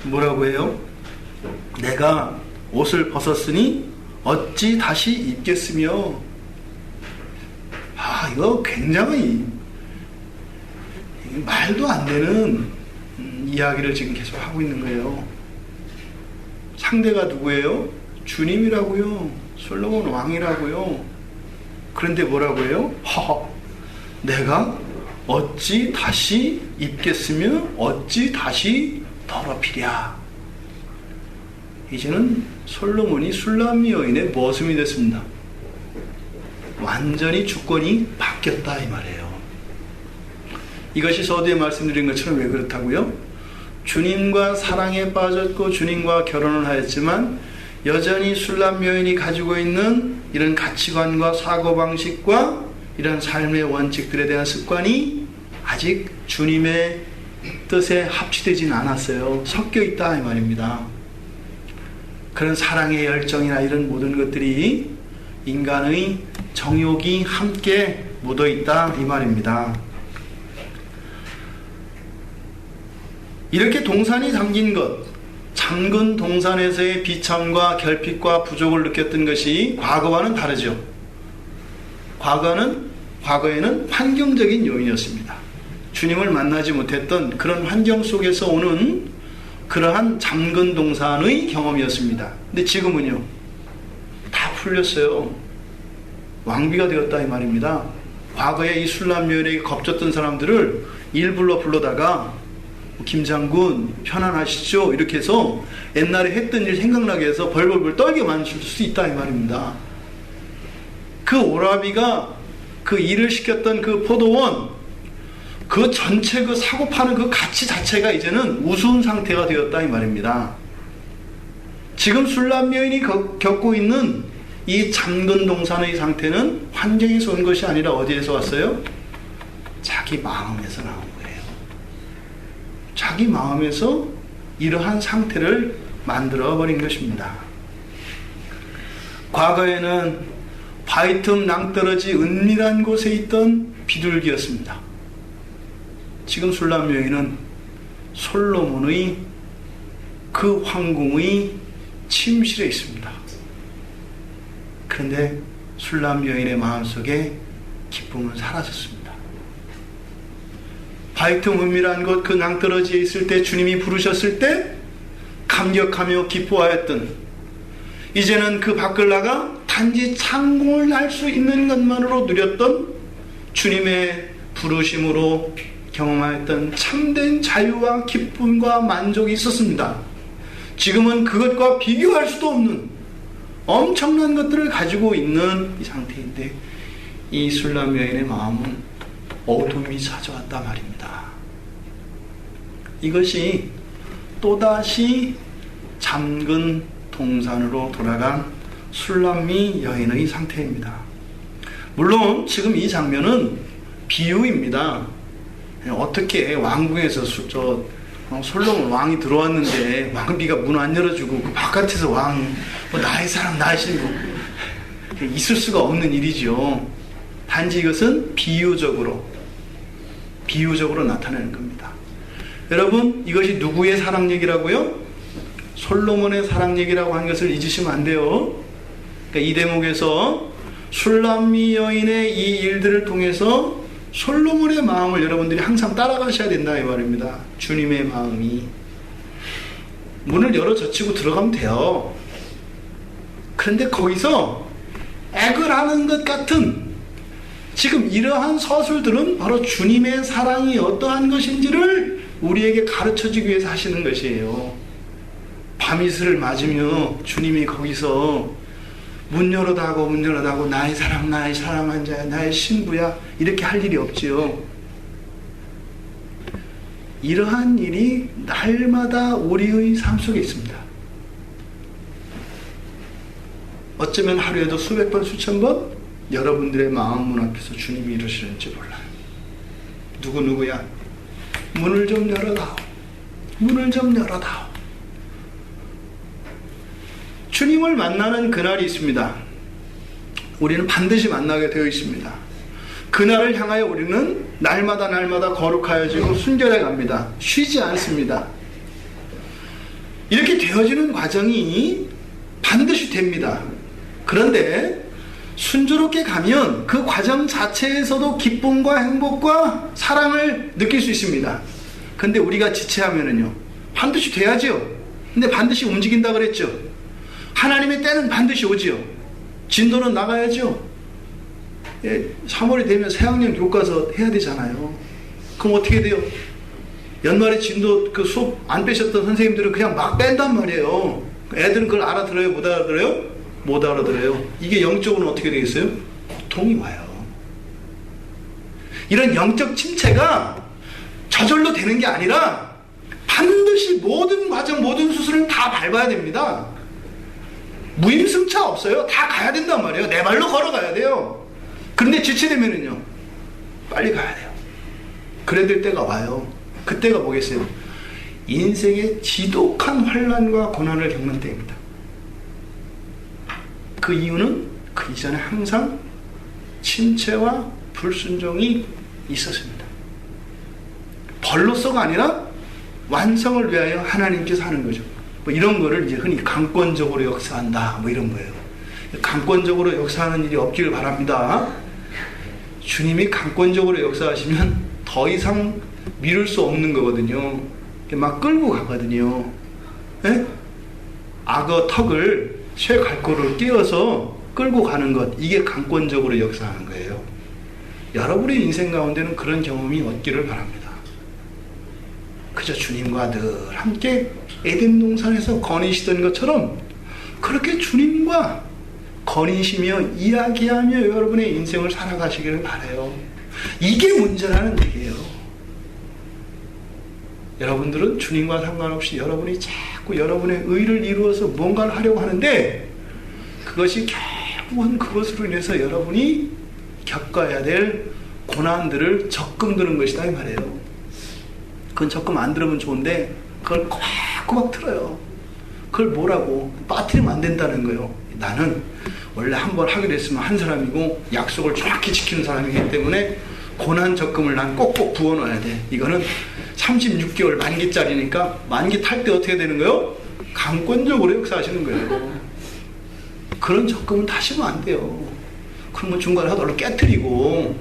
Speaker 1: 뭐라고 해요? 내가 옷을 벗었으니 어찌 다시 입겠으며. 이거 굉장히 말도 안 되는 이야기를 지금 계속 하고 있는 거예요. 상대가 누구예요? 주님이라고요. 솔로몬 왕이라고요. 그런데 뭐라고 해요? 내가 어찌 다시 입겠으며 어찌 다시 더럽히랴. 이제는 솔로몬이 술람 여인의 모습이 됐습니다. 완전히 주권이 바뀌었다 이 말이에요. 이것이 서두에 말씀드린 것처럼 왜 그렇다고요? 주님과 사랑에 빠졌고 주님과 결혼을 하였지만 여전히 술람 여인이 가지고 있는 이런 가치관과 사고방식과 이런 삶의 원칙들에 대한 습관이 아직 주님의 뜻에 합치되진 않았어요. 섞여 있다 이 말입니다. 그런 사랑의 열정이나 이런 모든 것들이 인간의 정욕이 함께 묻어 있다 이 말입니다. 이렇게 동산이 담긴 것, 잠근 동산에서의 비참과 결핍과 부족을 느꼈던 것이 과거와는 다르죠. 과거에는 환경적인 요인이었습니다. 주님을 만나지 못했던 그런 환경 속에서 오는 그러한 잠근 동산의 경험이었습니다. 근데 지금은요, 다 풀렸어요. 왕비가 되었다 이 말입니다. 과거에 이 술람요인에게 겁졌던 사람들을 일불러 불러다가 김장군 편안하시죠? 이렇게 해서 옛날에 했던 일 생각나게 해서 벌벌벌 떨게 만들 수 있다 이 말입니다. 그 오라비가 그 일을 시켰던 그 포도원, 그 전체 그 사고 파는 그 가치 자체가 이제는 우스운 상태가 되었다 이 말입니다. 지금 술람 여인이 겪고 있는 이 잠근 동산의 상태는 환경에서 온 것이 아니라 어디에서 왔어요? 자기 마음에서 나온 거예요. 자기 마음에서 이러한 상태를 만들어버린 것입니다. 과거에는 바위 틈 낭떠러지 은밀한 곳에 있던 비둘기였습니다. 지금 술람 여인은 솔로몬의 그 황궁의 침실에 있습니다. 그런데 술람 여인의 마음속에 기쁨은 사라졌습니다. 바위 틈 은밀한 곳 그 낭떠러지에 있을 때 주님이 부르셨을 때 감격하며 기뻐하였던, 이제는 그 밖을 나가 단지 창공을 날 수 있는 것만으로 누렸던 주님의 부르심으로 경험하였던 참된 자유와 기쁨과 만족이 있었습니다. 지금은 그것과 비교할 수도 없는 엄청난 것들을 가지고 있는 이 상태인데 이 술람 여인의 마음은 어둠이 찾아왔다 말입니다. 이것이 또다시 잠근 동산으로 돌아간 술람미 여인의 상태입니다. 물론 지금 이 장면은 비유입니다. 어떻게 왕궁에서 솔로몬 왕이 들어왔는데 왕비가 문 안 열어주고 그 바깥에서 나의 사랑 나의 신부 있을 수가 없는 일이죠. 단지 이것은 비유적으로 나타내는 겁니다. 여러분, 이것이 누구의 사랑 얘기라고요? 솔로몬의 사랑 얘기라고 한 것을 잊으시면 안 돼요. 그러니까 이 대목에서 술람미 여인의 이 일들을 통해서 솔로몬의 마음을 여러분들이 항상 따라가셔야 된다 이 말입니다. 주님의 마음이. 문을 열어 젖히고 들어가면 돼요. 그런데 거기서 액을 하는 것 같은 지금 이러한 서술들은 바로 주님의 사랑이 어떠한 것인지를 우리에게 가르쳐주기 위해서 하시는 것이에요. 밤이슬을 맞으며 주님이 거기서 문 열어다고 나의 사랑한 자야, 나의 신부야, 이렇게 할 일이 없지요. 이러한 일이 날마다 우리의 삶 속에 있습니다. 어쩌면 하루에도 수백 번, 수천 번 여러분들의 마음 문 앞에서 주님이 이러시는지 몰라요. 누구야? 문을 좀 열어다오. 문을 좀 열어다오. 주님을 만나는 그날이 있습니다. 우리는 반드시 만나게 되어 있습니다. 그날을 향하여 우리는 날마다 거룩하여지고 순결해 갑니다. 쉬지 않습니다. 이렇게 되어지는 과정이 반드시 됩니다. 그런데 순조롭게 가면 그 과정 자체에서도 기쁨과 행복과 사랑을 느낄 수 있습니다. 근데 우리가 지체하면은요, 반드시 돼야지요. 근데 반드시 움직인다 그랬죠. 하나님의 때는 반드시 오지요. 진도는 나가야죠. 3월이 되면 새학년 교과서 해야 되잖아요. 그럼 어떻게 돼요? 연말에 진도 그 수업 안 빼셨던 선생님들은 그냥 막 뺀단 말이에요. 애들은 그걸 알아들어요? 못 알아들어요? 못 알아들어요. 이게 영적으로는 어떻게 되겠어요? 고통이 와요. 이런 영적 침체가 저절로 되는 게 아니라 반드시 모든 과정, 모든 수술을 다 밟아야 됩니다. 무임승차 없어요. 다 가야 된단 말이에요. 내 발로 걸어가야 돼요. 그런데 지체되면은요, 빨리 가야 돼요. 그래야 될 때가 와요. 그때가 뭐겠어요? 인생의 지독한 환난과 고난을 겪는 때입니다. 그 이유는 그 이전에 항상 침체와 불순종이 있었습니다. 벌로서가 아니라 완성을 위하여 하나님께서 하는 거죠. 뭐 이런 거를 이제 흔히 강권적으로 역사한다, 뭐 이런 거예요. 강권적으로 역사하는 일이 없기를 바랍니다. 주님이 강권적으로 역사하시면 더 이상 미룰 수 없는 거거든요. 막 끌고 가거든요. 네? 악어 턱을 쇠 갈고리를 끼워서 끌고 가는 것, 이게 강권적으로 역사하는 거예요. 여러분의 인생 가운데는 그런 경험이 없기를 바랍니다. 그저 주님과 늘 함께 에덴 동산에서 거니시던 것처럼 그렇게 주님과 거니시며 이야기하며 여러분의 인생을 살아가시기를 바라요. 이게 문제라는 얘기예요. 여러분들은 주님과 상관없이 여러분이 자꾸 여러분의 의를 이루어서 뭔가를 하려고 하는데 그것이 결국은 그것으로 인해서 여러분이 겪어야 될 고난들을 적금 드는 것이다 이 말이에요. 그건 적금 안 들으면 좋은데 그걸 꼬박꼬박 틀어요. 그걸 뭐라고 빠뜨리면 안 된다는 거예요. 나는 원래 한 번 하기로 했으면 한 사람이고 약속을 정확히 지키는 사람이기 때문에 고난 적금을 난 꼭꼭 부어놔야 돼. 이거는 36개월 만기짜리니까 만기 탈 때 어떻게 되는 거예요? 강권적으로 역사하시는 거예요. 그런 적금은 타시면 안 돼요. 그러면 중간에 하도록 깨트리고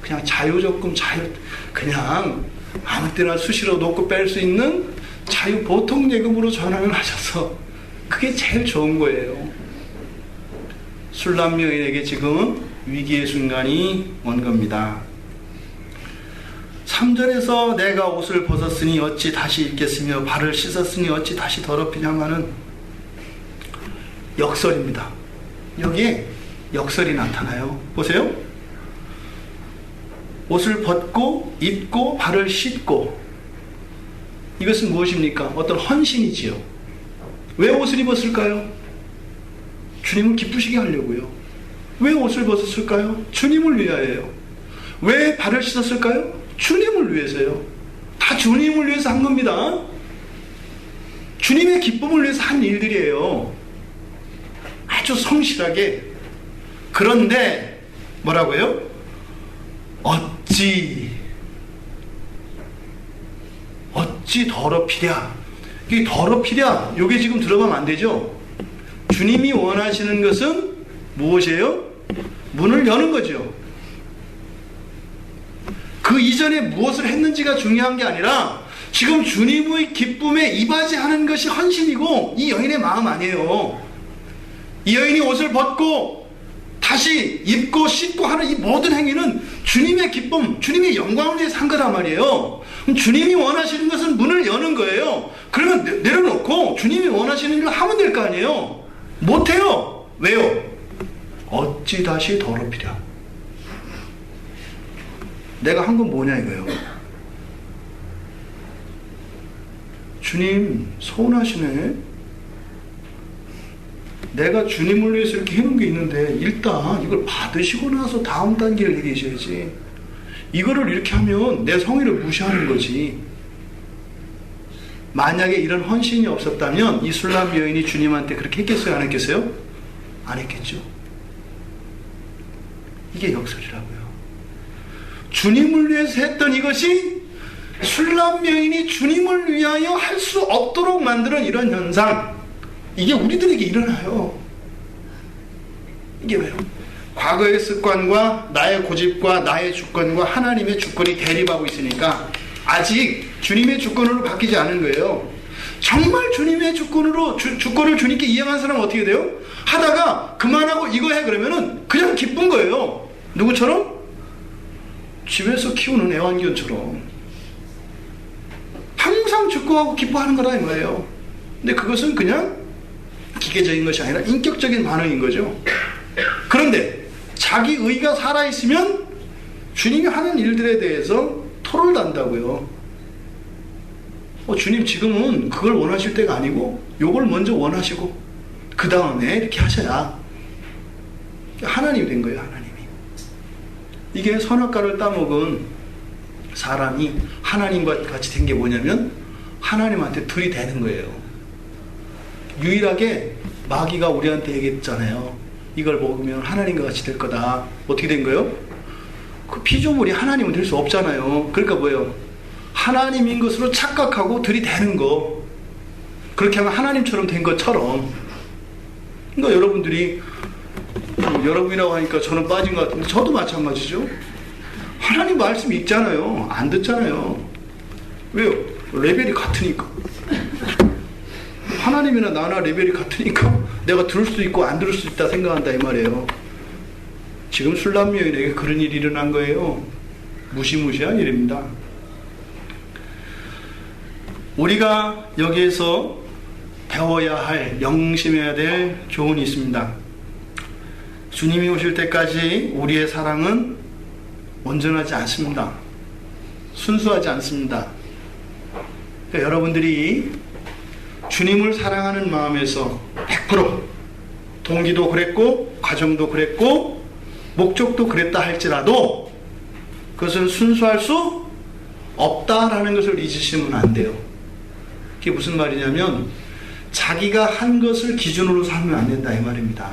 Speaker 1: 그냥 자유적금 그냥 아무 때나 수시로 놓고 뺄 수 있는 자유 보통 예금으로 전환을 하셔서 그게 제일 좋은 거예요. 술람 여인에게 지금 위기의 순간이 온 겁니다. 3절에서 내가 옷을 벗었으니 어찌 다시 입겠으며 발을 씻었으니 어찌 다시 더럽히냐마는 역설입니다. 여기에 역설이 나타나요. 보세요. 옷을 벗고 입고 발을 씻고, 이것은 무엇입니까? 어떤 헌신이지요. 왜 옷을 입었을까요? 주님을 기쁘시게 하려고요. 왜 옷을 벗었을까요? 주님을 위하여요. 왜 발을 씻었을까요? 주님을 위해서요. 다 주님을 위해서 한 겁니다. 주님의 기쁨을 위해서 한 일들이에요. 아주 성실하게. 그런데 뭐라고요? 어찌 더럽히랴. 이게 더럽히랴, 이게 지금 들어가면 안 되죠. 주님이 원하시는 것은 무엇이에요? 문을 여는 거죠. 그 이전에 무엇을 했는지가 중요한 게 아니라 지금 주님의 기쁨에 이바지하는 것이 헌신이고 이 여인의 마음 아니에요. 이 여인이 옷을 벗고 다시 입고 씻고 하는 이 모든 행위는 주님의 기쁨, 주님의 영광을 위해서 한 거란 말이에요. 주님이 원하시는 것은 문을 여는 거예요. 그러면 내려놓고 주님이 원하시는 일을 하면 될 거 아니에요. 못해요. 왜요? 어찌 다시 더럽히랴. 내가 한 건 뭐냐 이거예요. 주님 서운하시네. 내가 주님을 위해서 이렇게 해놓은 게 있는데 일단 이걸 받으시고 나서 다음 단계를 내리셔야지. 이거를 이렇게 하면 내 성의를 무시하는 거지. 만약에 이런 헌신이 없었다면 이 술람 여인이 주님한테 그렇게 했겠어요? 안 했겠어요? 안 했겠죠. 이게 역설이라고요. 주님을 위해서 했던 이것이 술람 여인이 주님을 위하여 할 수 없도록 만드는 이런 현상, 이게 우리들에게 일어나요. 이게 왜요? 과거의 습관과 나의 고집과 나의 주권과 하나님의 주권이 대립하고 있으니까 아직 주님의 주권으로 바뀌지 않은 거예요. 정말 주님의 주권을 주님께 이행한 사람은 어떻게 돼요? 하다가 그만하고 이거 해 그러면은 그냥 기쁜 거예요. 누구처럼? 집에서 키우는 애완견처럼 항상 축구하고 기뻐하는 거라 이 말이에요. 근데 그것은 그냥 기계적인 것이 아니라 인격적인 반응인 거죠. 그런데 자기 의가 살아있으면 주님이 하는 일들에 대해서 토를 단다고요. 주님 지금은 그걸 원하실 때가 아니고 요걸 먼저 원하시고 그 다음에 이렇게 하셔야 하나님이 된 거예요. 하나님이. 이게 선악과를 따먹은 사람이 하나님과 같이 된 게 뭐냐면 하나님한테 들이대는 거예요. 유일하게 마귀가 우리한테 얘기했잖아요. 이걸 먹으면 하나님과 같이 될 거다. 어떻게 된 거예요? 그 피조물이 하나님은 될 수 없잖아요. 그러니까 뭐예요? 하나님인 것으로 착각하고 들이대는 거. 그렇게 하면 하나님처럼 된 것처럼. 그러니까 여러분들이 여러분이라고 하니까 저는 빠진 것 같은데 저도 마찬가지죠. 하나님 말씀이 있잖아요. 안 듣잖아요. 왜요? 레벨이 같으니까. 하나님이나 나나 레벨이 같으니까 내가 들을 수도 있고 안 들을 수 있다 생각한다 이 말이에요. 지금 술람 여인에게 그런 일이 일어난 거예요. 무시무시한 일입니다. 우리가 여기에서 배워야 할, 명심해야 될 교훈이 있습니다. 주님이 오실 때까지 우리의 사랑은 온전하지 않습니다. 순수하지 않습니다. 그러니까 여러분들이 주님을 사랑하는 마음에서 100% 동기도 그랬고 가정도 그랬고 목적도 그랬다 할지라도 그것은 순수할 수 없다라는 것을 잊으시면 안 돼요. 그게 무슨 말이냐면 자기가 한 것을 기준으로 삼으면 안 된다 이 말입니다.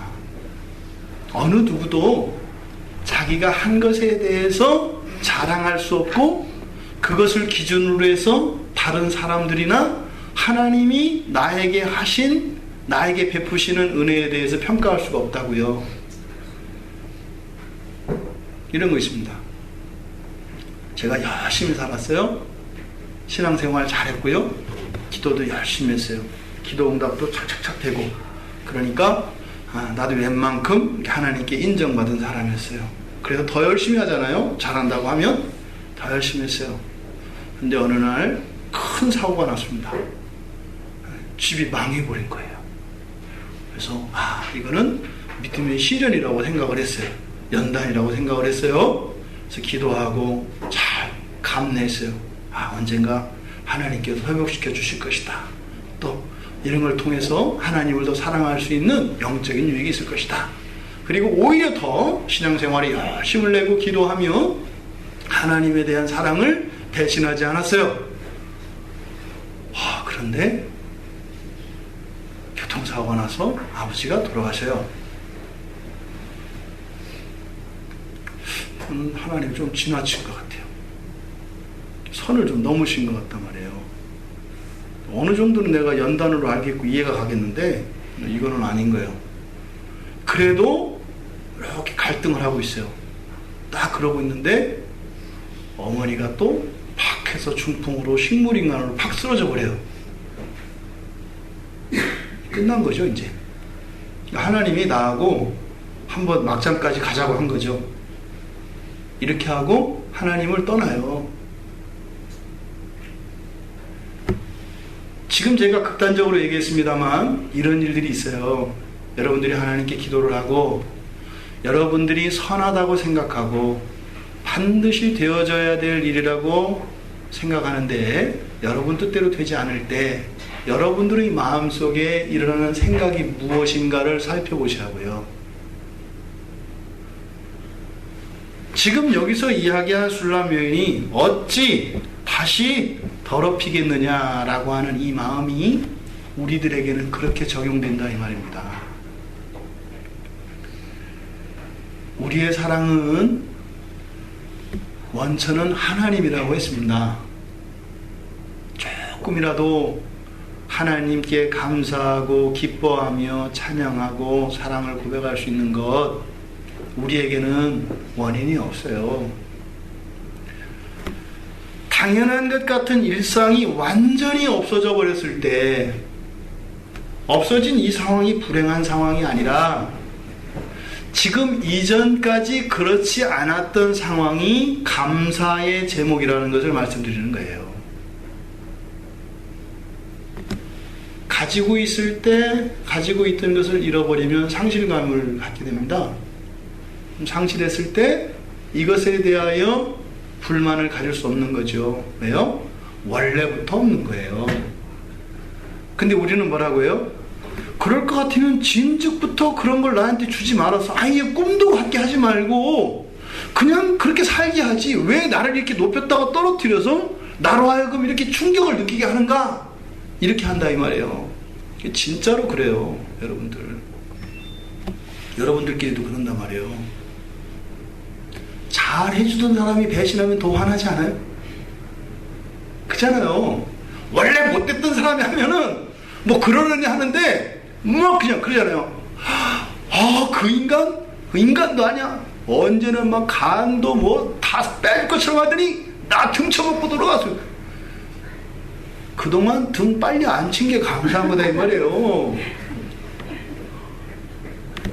Speaker 1: 어느 누구도 자기가 한 것에 대해서 자랑할 수 없고 그것을 기준으로 해서 다른 사람들이나 하나님이 나에게 하신, 나에게 베푸시는 은혜에 대해서 평가할 수가 없다고요. 이런 거 있습니다. 제가 열심히 살았어요. 신앙생활 잘했고요. 기도도 열심히 했어요. 기도 응답도 착착착 되고. 그러니까 나도 웬만큼 하나님께 인정받은 사람이었어요. 그래서 더 열심히 하잖아요. 잘한다고 하면 더 열심히 했어요. 근데 어느 날 큰 사고가 났습니다. 집이 망해버린 거예요. 그래서 이거는 믿음의 시련이라고 생각을 했어요. 연단이라고 생각을 했어요. 그래서 기도하고 잘 감내했어요. 언젠가 하나님께서 회복시켜 주실 것이다. 또 이런 걸 통해서 하나님을 더 사랑할 수 있는 영적인 유익이 있을 것이다. 그리고 오히려 더 신앙생활에 열심을 내고 기도하며 하나님에 대한 사랑을 배신하지 않았어요. 그런데 교통사고가 나서 아버지가 돌아가셔요. 하나님 좀 지나친 것 같아요. 선을 좀 넘으신 것 같단 말이에요. 어느 정도는 내가 연단으로 알겠고 이해가 가겠는데 이거는 아닌 거예요. 그래도 이렇게 갈등을 하고 있어요. 딱 그러고 있는데 어머니가 또 팍 해서 중풍으로 식물인간으로 팍 쓰러져 버려요. 끝난 거죠 이제. 하나님이 나하고 한번 막장까지 가자고 한 거죠. 이렇게 하고 하나님을 떠나요. 지금 제가 극단적으로 얘기했습니다만 이런 일들이 있어요. 여러분들이 하나님께 기도를 하고 여러분들이 선하다고 생각하고 반드시 되어져야 될 일이라고 생각하는데 여러분 뜻대로 되지 않을 때 여러분들의 마음속에 일어나는 생각이 무엇인가를 살펴보시라고요. 지금 여기서 이야기한 술람 여인이 어찌 다시 더럽히겠느냐라고 하는 이 마음이 우리들에게는 그렇게 적용된다 이 말입니다. 우리의 사랑은 원천은 하나님이라고 했습니다. 조금이라도 하나님께 감사하고 기뻐하며 찬양하고 사랑을 고백할 수 있는 것 우리에게는 원인이 없어요. 당연한 것 같은 일상이 완전히 없어져 버렸을 때 없어진 이 상황이 불행한 상황이 아니라 지금 이전까지 그렇지 않았던 상황이 감사의 제목이라는 것을 말씀드리는 거예요. 가지고 있을 때 가지고 있던 것을 잃어버리면 상실감을 갖게 됩니다. 상실했을 때 이것에 대하여 불만을 가질 수 없는 거죠. 왜요? 원래부터 없는 거예요. 근데 우리는 뭐라고요? 그럴 것 같으면 진즉부터 그런 걸 나한테 주지 말아서 아예 꿈도 갖게 하지 말고 그냥 그렇게 살게 하지 왜 나를 이렇게 높였다가 떨어뜨려서 나로 하여금 이렇게 충격을 느끼게 하는가? 이렇게 한다 이 말이에요. 진짜로 그래요. 여러분들끼리도 그런단 말이에요. 잘 해주던 사람이 배신하면 더 화나지 않아요? 그잖아요. 원래 못됐던 사람이 하면은 뭐 그러느니 하는데 뭐 그냥 그러잖아요. 그 인간도 아니야. 언제는 막 간도 뭐 다 뺄 것처럼 하더니 나 등쳐먹고 돌아갔어요. 그동안 등 빨리 안 친 게 감사한 거다 이 말이에요.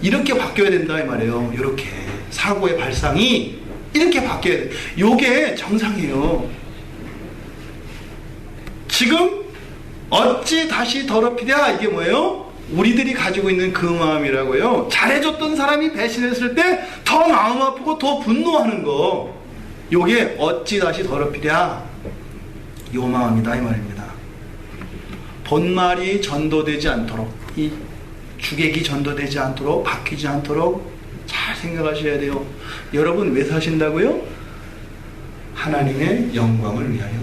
Speaker 1: 이렇게 바뀌어야 된다 이 말이에요. 이렇게 사고의 발상이 이렇게 바뀌어야 돼. 요게 정상이에요. 지금 어찌 다시 더럽히랴 이게 뭐예요? 우리들이 가지고 있는 그 마음이라고요. 잘해줬던 사람이 배신했을 때 더 마음 아프고 더 분노하는 거. 요게 어찌 다시 더럽히랴 요 마음이다 이 말입니다. 본말이 전도되지 않도록, 이 주객이 전도되지 않도록, 바뀌지 않도록 잘 생각하셔야 돼요. 여러분 왜 사신다고요? 하나님의 영광을 위하여.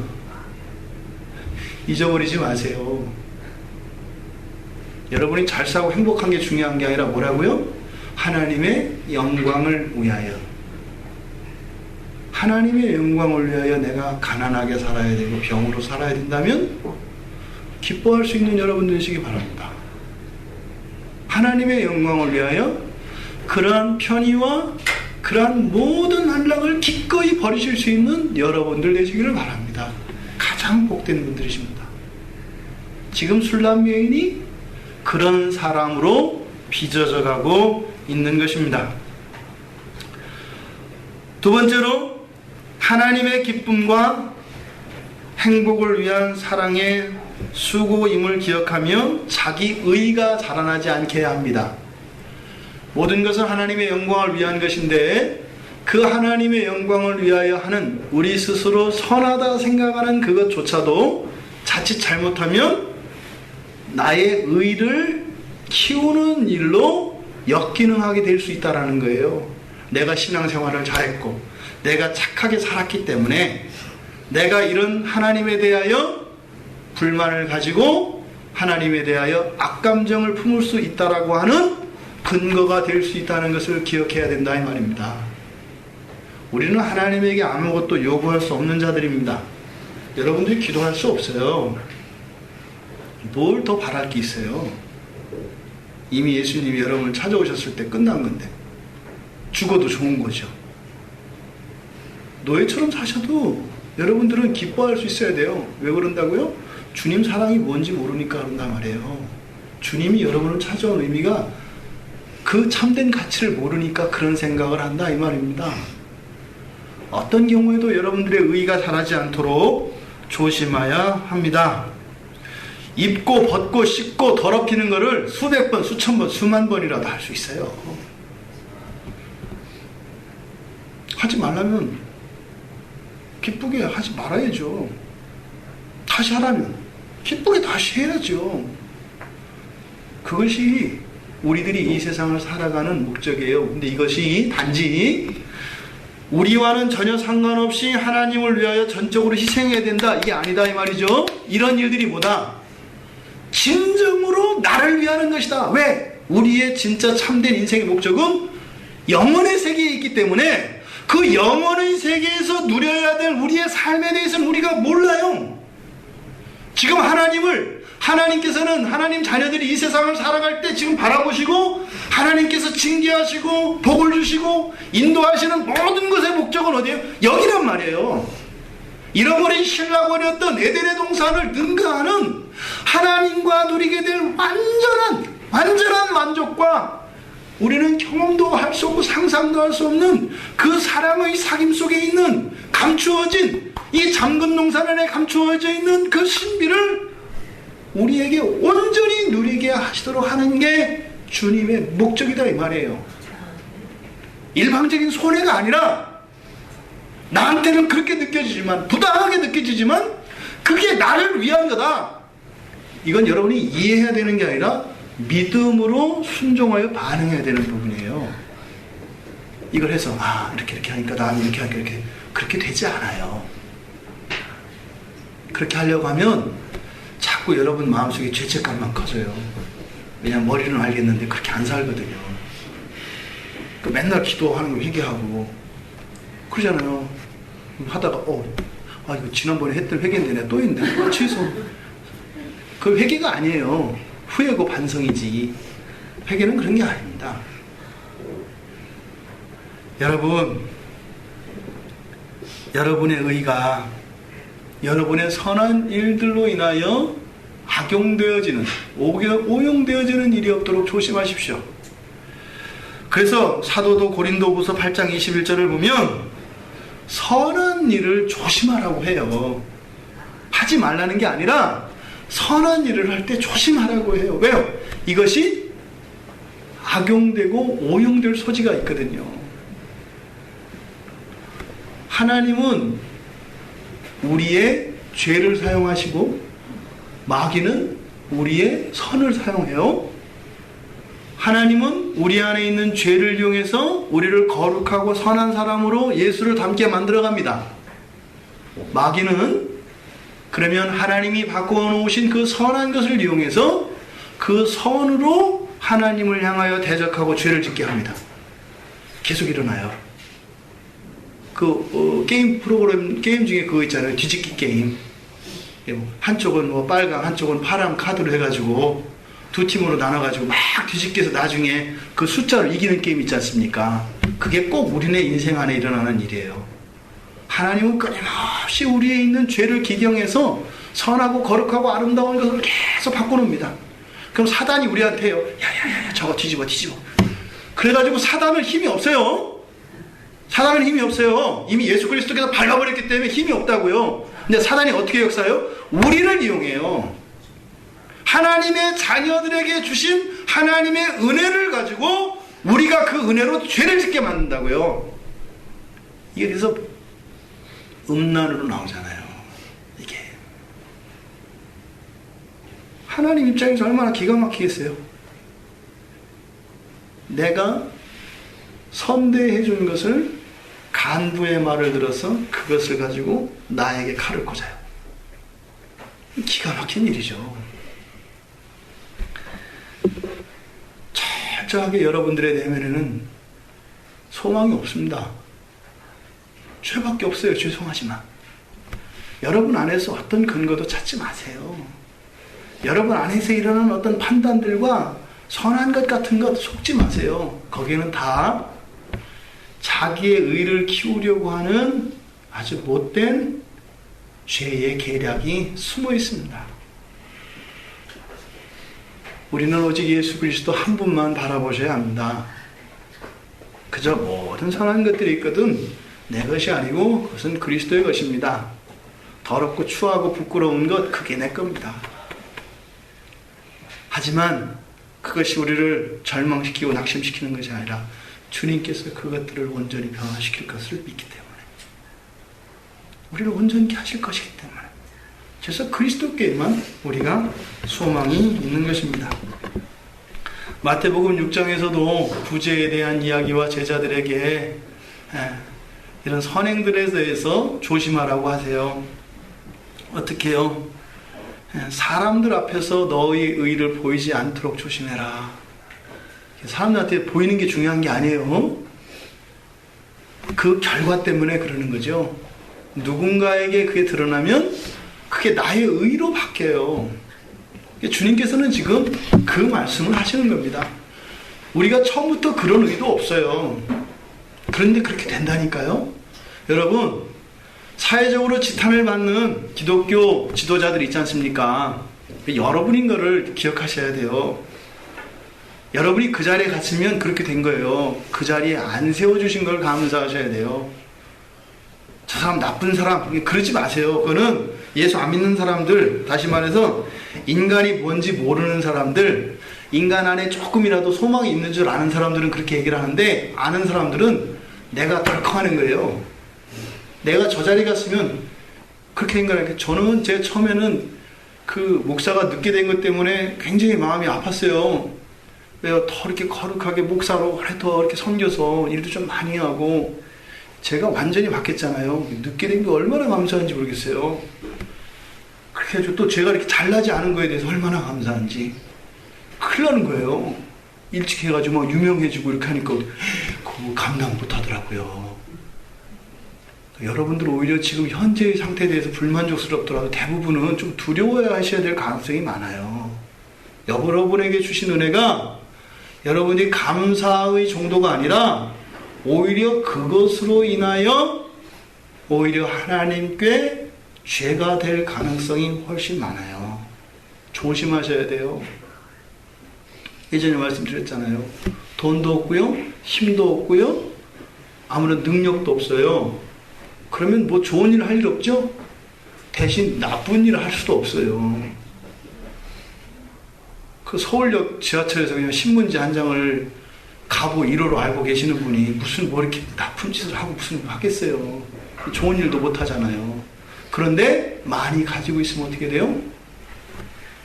Speaker 1: 잊어버리지 마세요. 여러분이 잘 살고 행복한 게 중요한 게 아니라 뭐라고요? 하나님의 영광을 위하여. 하나님의 영광을 위하여 내가 가난하게 살아야 되고 병으로 살아야 된다면 기뻐할 수 있는 여러분 되시기 바랍니다. 하나님의 영광을 위하여 그러한 편의와 그러한 모든 안락을 기꺼이 버리실 수 있는 여러분들 되시기를 바랍니다. 가장 복된 분들이십니다. 지금 술람 여인이 그런 사람으로 빚어져 가고 있는 것입니다. 두 번째로 하나님의 기쁨과 행복을 위한 사랑의 수고임을 기억하며 자기 의가 자라나지 않게 해야 합니다. 모든 것은 하나님의 영광을 위한 것인데 그 하나님의 영광을 위하여 하는 우리 스스로 선하다 생각하는 그것조차도 자칫 잘못하면 나의 의를 키우는 일로 역기능하게 될 수 있다는 거예요. 내가 신앙생활을 잘했고 내가 착하게 살았기 때문에 내가 이런 하나님에 대하여 불만을 가지고 하나님에 대하여 악감정을 품을 수 있다라고 하는 근거가 될 수 있다는 것을 기억해야 된다 이 말입니다. 우리는 하나님에게 아무것도 요구할 수 없는 자들입니다. 여러분들이 기도할 수 없어요. 뭘 더 바랄 게 있어요? 이미 예수님이 여러분을 찾아오셨을 때 끝난 건데 죽어도 좋은 거죠. 노예처럼 사셔도 여러분들은 기뻐할 수 있어야 돼요. 왜 그런다고요? 주님 사랑이 뭔지 모르니까 그런단 말이에요. 주님이 여러분을 찾아온 의미가 그 참된 가치를 모르니까 그런 생각을 한다 이 말입니다. 어떤 경우에도 여러분들의 의의가 자라지 않도록 조심해야 합니다. 입고 벗고 씻고 더럽히는 것을 수백 번, 수천 번, 수만 번이라도 할 수 있어요. 하지 말라면 기쁘게 하지 말아야죠. 다시 하라면 기쁘게 다시 해야죠. 그것이 우리들이 이 세상을 살아가는 목적이에요. 근데 이것이 단지 우리와는 전혀 상관없이 하나님을 위하여 전적으로 희생해야 된다 이게 아니다 이 말이죠. 이런 일들이 뭐다? 진정으로 나를 위하는 것이다. 왜? 우리의 진짜 참된 인생의 목적은 영원의 세계에 있기 때문에 그 영원의 세계에서 누려야 될 우리의 삶에 대해서는 우리가 몰라요. 지금 하나님께서는 하나님 자녀들이 이 세상을 살아갈 때 지금 바라보시고 하나님께서 징계하시고 복을 주시고 인도하시는 모든 것의 목적은 어디예요? 여기란 말이에요. 잃어버린 신라권이었던 에덴의 동산을 능가하는 하나님과 누리게 될 완전한 만족과 우리는 경험도 할 수 없고 상상도 할 수 없는 그 사랑의 사귐 속에 있는 감추어진 이 잠근 동산 안에 감추어져 있는 그 신비를 우리에게 온전히 누리게 하시도록 하는 게 주님의 목적이다 이 말이에요. 일방적인 손해가 아니라 나한테는 그렇게 느껴지지만 부당하게 느껴지지만 그게 나를 위한 거다. 이건 여러분이 이해해야 되는 게 아니라 믿음으로 순종하여 반응해야 되는 부분이에요. 이걸 해서 이렇게 하니까 난 이렇게 하니까 이렇게, 그렇게 되지 않아요. 그렇게 하려고 하면 자꾸 여러분 마음속에 죄책감만 커져요. 왜냐면 머리는 알겠는데 그렇게 안 살거든요. 그 맨날 기도하는 거 회개하고 그러잖아요. 하다가 이거 지난번에 했던 회개인데 내가 또 했는데 취소. 그 회개가 아니에요. 후회고 반성이지. 회개는 그런 게 아닙니다. 여러분, 여러분의 의가 여러분의 선한 일들로 인하여 악용되어지는, 오용되어지는 일이 없도록 조심하십시오. 그래서 사도도 고린도후서 8장 21절을 보면 선한 일을 조심하라고 해요. 하지 말라는 게 아니라 선한 일을 할 때 조심하라고 해요. 왜요? 이것이 악용되고 오용될 소지가 있거든요. 하나님은 우리의 죄를 사용하시고 마귀는 우리의 선을 사용해요. 하나님은 우리 안에 있는 죄를 이용해서 우리를 거룩하고 선한 사람으로 예수를 닮게 만들어갑니다. 마귀는 그러면 하나님이 바꾸어 놓으신 그 선한 것을 이용해서 그 선으로 하나님을 향하여 대적하고 죄를 짓게 합니다. 계속 일어나요. 게임 프로그램, 게임 중에 그거 있잖아요. 뒤집기 게임. 한쪽은 빨강, 한쪽은 파란 카드로 해가지고 두 팀으로 나눠가지고 막 뒤집기해서 나중에 그 숫자를 이기는 게임 있지 않습니까? 그게 꼭 우리네 인생 안에 일어나는 일이에요. 하나님은 끊임없이 우리에 있는 죄를 기경해서 선하고 거룩하고 아름다운 것을 계속 바꿔놓습니다. 그럼 사단이 우리한테요, 야야야 저거 뒤집어. 그래가지고 사단은 힘이 없어요. 사단은 힘이 없어요. 이미 예수 그리스도께서 밟아버렸기 때문에 힘이 없다고요. 근데 사단이 어떻게 역사해요? 우리를 이용해요. 하나님의 자녀들에게 주신 하나님의 은혜를 가지고 우리가 그 은혜로 죄를 짓게 만든다고요. 이게 그래서 음란으로 나오잖아요. 이게 하나님 입장에서 얼마나 기가 막히겠어요. 내가 선대해 준 것을 간부의 말을 들어서 그것을 가지고 나에게 칼을 꽂아요. 기가 막힌 일이죠. 철저하게 여러분들의 내면에는 소망이 없습니다. 죄밖에 없어요. 죄송하지만 여러분 안에서 어떤 근거도 찾지 마세요. 여러분 안에서 일어나는 어떤 판단들과 선한 것 같은 것 속지 마세요. 거기에는 다 자기의 의를 키우려고 하는 아주 못된 죄의 계략이 숨어 있습니다. 우리는 오직 예수 그리스도 한 분만 바라보셔야 합니다. 그저 모든 선한 것들이 있거든 내 것이 아니고 그것은 그리스도의 것입니다. 더럽고 추하고 부끄러운 것 그게 내 겁니다. 하지만 그것이 우리를 절망시키고 낙심시키는 것이 아니라 주님께서 그것들을 온전히 변화시킬 것을 믿기 때문에 우리를 온전히 하실 것이기 때문에 그래서 그리스도께만 우리가 소망이 있는 것입니다. 마태복음 6장에서도 부재에 대한 이야기와 제자들에게 이런 선행들에 대해서 조심하라고 하세요. 어떻게 해요? 사람들 앞에서 너의 의를 보이지 않도록 조심해라. 사람들한테 보이는 게 중요한 게 아니에요. 그 결과 때문에 그러는 거죠. 누군가에게 그게 드러나면 그게 나의 의로 바뀌어요. 주님께서는 지금 그 말씀을 하시는 겁니다. 우리가 처음부터 그런 의도 없어요. 그런데 그렇게 된다니까요. 여러분, 사회적으로 지탄을 받는 기독교 지도자들 있지 않습니까? 여러분인 거를 기억하셔야 돼요. 여러분이 그 자리에 갇히면 그렇게 된 거예요. 그 자리에 안 세워주신 걸 감사하셔야 돼요. 저 사람 나쁜 사람 그러지 마세요. 그거는 예수 안 믿는 사람들, 다시 말해서 인간이 뭔지 모르는 사람들, 인간 안에 조금이라도 소망이 있는 줄 아는 사람들은 그렇게 얘기를 하는데 아는 사람들은 내가 덜컹하는 거예요. 내가 저 자리 갔으면 그렇게 된 거라니까. 저는 제 처음에는 그 목사가 늦게 된 것 때문에 굉장히 마음이 아팠어요. 왜요? 더 이렇게 거룩하게 목사로 더 이렇게 섬겨서 일도 좀 많이 하고 제가 완전히 바뀌었잖아요. 늦게 된 게 얼마나 감사한지 모르겠어요. 그렇게 해가지고 또 제가 이렇게 잘나지 않은 거에 대해서 얼마나 감사한지. 큰일 나는 거예요. 일찍 해가지고 막 유명해지고 이렇게 하니까 그거 감당 못 하더라고요. 여러분들 오히려 지금 현재의 상태에 대해서 불만족스럽더라도 대부분은 좀 두려워야 하셔야 될 가능성이 많아요. 여러분에게 주신 은혜가 여러분이 감사의 정도가 아니라 오히려 그것으로 인하여 오히려 하나님께 죄가 될 가능성이 훨씬 많아요. 조심하셔야 돼요. 예전에 말씀드렸잖아요. 돈도 없고요, 힘도 없고요, 아무런 능력도 없어요. 그러면 뭐 좋은 일 할 일 없죠? 대신 나쁜 일을 할 수도 없어요. 그 서울역 지하철에서 그냥 신문지 한 장을 가보 1호로 알고 계시는 분이 무슨 뭐 이렇게 나쁜 짓을 하고 무슨 일 하겠어요. 좋은 일도 못 하잖아요. 그런데 많이 가지고 있으면 어떻게 돼요?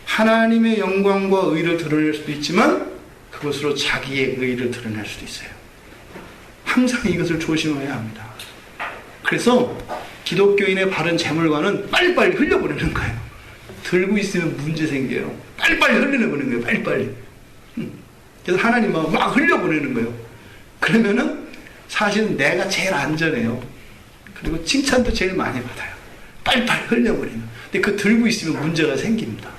Speaker 1: 하나님의 영광과 의를 드러낼 수도 있지만 그것으로 자기의 의를 드러낼 수도 있어요. 항상 이것을 조심해야 합니다. 그래서 기독교인의 바른 재물관은 빨리빨리 흘려보내는 거예요. 들고 있으면 문제 생겨요. 빨리빨리 흘려보내는 거예요. 빨리빨리. 그래서 하나님은 막 흘려보내는 거예요. 그러면은 사실은 내가 제일 안전해요. 그리고 칭찬도 제일 많이 받아요. 빨리빨리 흘려버리면. 근데 그 들고 있으면 문제가 생깁니다.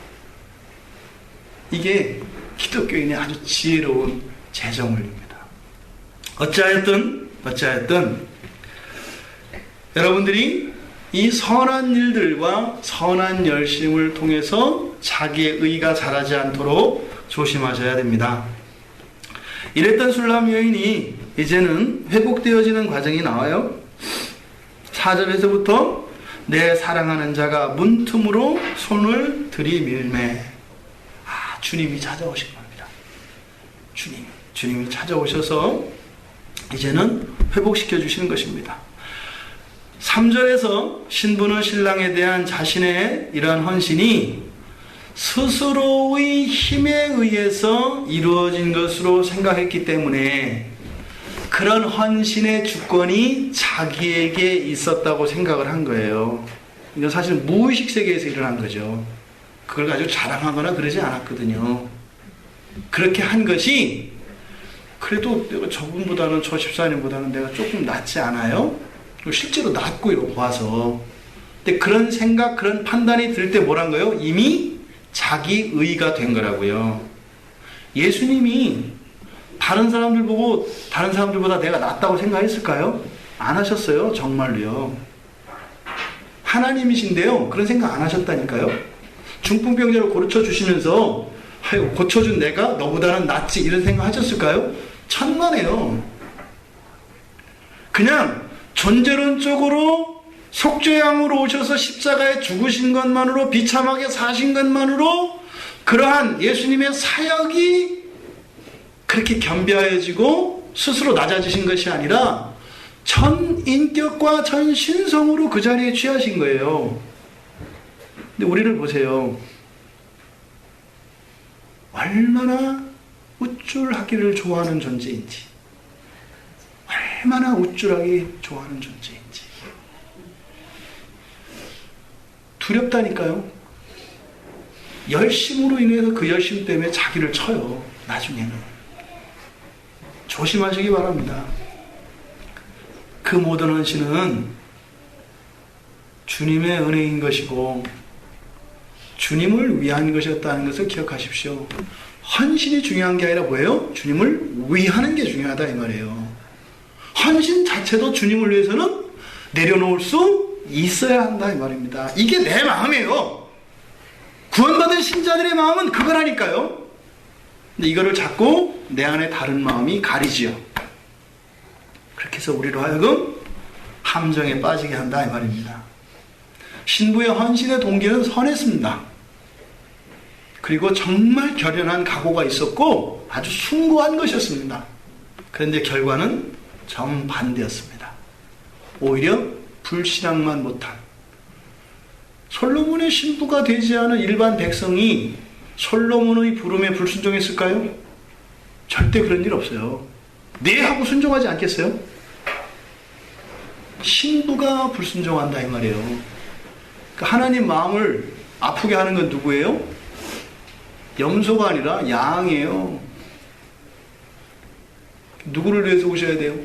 Speaker 1: 이게 기독교인의 아주 지혜로운 재정을입니다. 어찌하였든 여러분들이 이 선한 일들과 선한 열심을 통해서 자기의 의가 자라지 않도록 조심하셔야 됩니다. 이랬던 술람 여인이 이제는 회복되어지는 과정이 나와요. 4절에서부터 내 사랑하는 자가 문틈으로 손을 들이밀매. 주님이 찾아오신 겁니다. 주님이 찾아오셔서 이제는 회복시켜 주시는 것입니다. 3절에서 신부는 신랑에 대한 자신의 이러한 헌신이 스스로의 힘에 의해서 이루어진 것으로 생각했기 때문에 그런 헌신의 주권이 자기에게 있었다고 생각을 한 거예요. 이건 사실 무의식 세계에서 일어난 거죠. 그걸 가지고 자랑하거나 그러지 않았거든요. 그렇게 한 것이 그래도 내가 저분보다는 저 집사님보다는 내가 조금 낫지 않아요? 실제로 낫고요, 봐서. 근데 그런 생각, 그런 판단이 들 때 뭐란 거예요? 이미 자기 의가 된 거라고요. 예수님이 다른 사람들 보고 다른 사람들보다 내가 낫다고 생각했을까요? 안 하셨어요, 정말로요. 하나님이신데요, 그런 생각 안 하셨다니까요. 중풍병자를 고쳐주시면서 고쳐준 내가 너보다는 낫지 이런 생각 하셨을까요? 천만에요. 그냥 존재론적으로 속죄양으로 오셔서 십자가에 죽으신 것만으로 비참하게 사신 것만으로 그러한 예수님의 사역이 그렇게 겸비하여지고 스스로 낮아지신 것이 아니라 전 인격과 전 신성으로 그 자리에 취하신 거예요. 근데 우리를 보세요. 얼마나 우쭐하기를 좋아하는 존재인지, 얼마나 우쭐하기 좋아하는 존재인지. 두렵다니까요. 열심으로 인해서 그 열심 때문에 자기를 쳐요. 나중에는. 조심하시기 바랍니다. 그 모든 헌신은 주님의 은혜인 것이고 주님을 위한 것이었다는 것을 기억하십시오. 헌신이 중요한 게 아니라 뭐예요? 주님을 위하는 게 중요하다 이 말이에요. 헌신 자체도 주님을 위해서는 내려놓을 수 있어야 한다 이 말입니다. 이게 내 마음이에요. 구원받은 신자들의 마음은 그거라니까요. 근데 이거를 자꾸 내 안에 다른 마음이 가리지요. 그렇게 해서 우리로 하여금 함정에 빠지게 한다 이 말입니다. 신부의 헌신의 동기는 선했습니다. 그리고 정말 결연한 각오가 있었고 아주 숭고한 것이었습니다. 그런데 결과는 정반대였습니다. 오히려 불신앙만 못한 솔로몬의 신부가 되지 않은 일반 백성이 솔로몬의 부름에 불순종했을까요? 절대 그런 일 없어요. 네 하고 순종하지 않겠어요? 신부가 불순종한다 이 말이에요. 그러니까 하나님 마음을 아프게 하는 건 누구예요? 염소가 아니라 양이에요. 누구를 위해서 우셔야 돼요?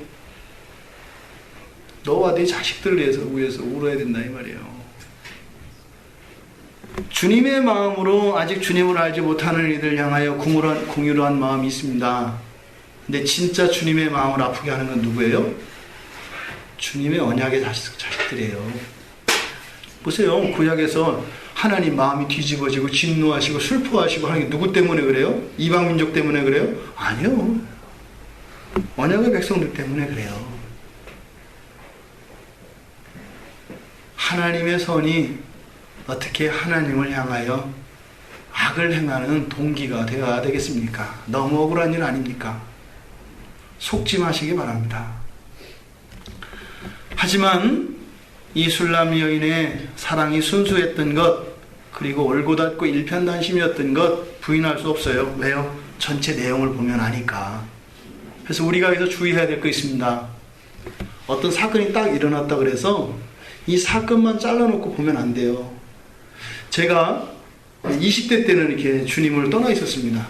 Speaker 1: 너와 네 자식들을 위해서 울어야 된다 이 말이에요. 주님의 마음으로 아직 주님을 알지 못하는 이들 향하여 궁유한 마음이 있습니다. 근데 진짜 주님의 마음을 아프게 하는 건 누구예요? 주님의 언약의 자식들이에요. 보세요. 구약에서 하나님 마음이 뒤집어지고 진노하시고 슬퍼하시고 하는 게 누구 때문에 그래요? 이방 민족 때문에 그래요? 아니요. 언약의 백성들 때문에 그래요. 하나님의 선이 어떻게 하나님을 향하여 악을 행하는 동기가 되어야 되겠습니까? 너무 억울한 일 아닙니까? 속지 마시기 바랍니다. 하지만 이 술람 여인의 사랑이 순수했던 것, 그리고 올곧았고 일편단심이었던 것 부인할 수 없어요. 왜요? 전체 내용을 보면 아니까. 그래서 우리가 여기서 주의해야 될 거 있습니다. 어떤 사건이 딱 일어났다 그래서 이 사건만 잘라놓고 보면 안 돼요. 제가 20대 때는 이렇게 주님을 떠나 있었습니다.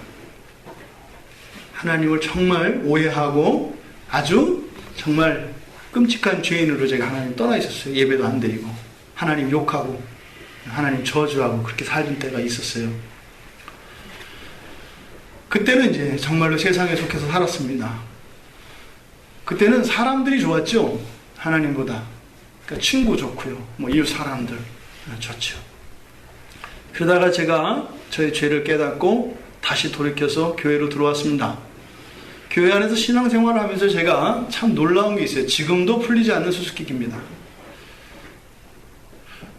Speaker 1: 하나님을 정말 오해하고 아주 정말 끔찍한 죄인으로 제가 하나님 떠나 있었어요. 예배도 안 드리고 하나님 욕하고 하나님 저주하고 그렇게 살던 때가 있었어요. 그때는 이제 정말로 세상에 속해서 살았습니다. 그때는 사람들이 좋았죠. 하나님보다. 그러니까 친구 좋고요. 뭐 이웃 사람들 좋죠. 그러다가 제가 저의 죄를 깨닫고 다시 돌이켜서 교회로 들어왔습니다. 교회 안에서 신앙생활을 하면서 제가 참 놀라운 게 있어요. 지금도 풀리지 않는 수수께끼입니다.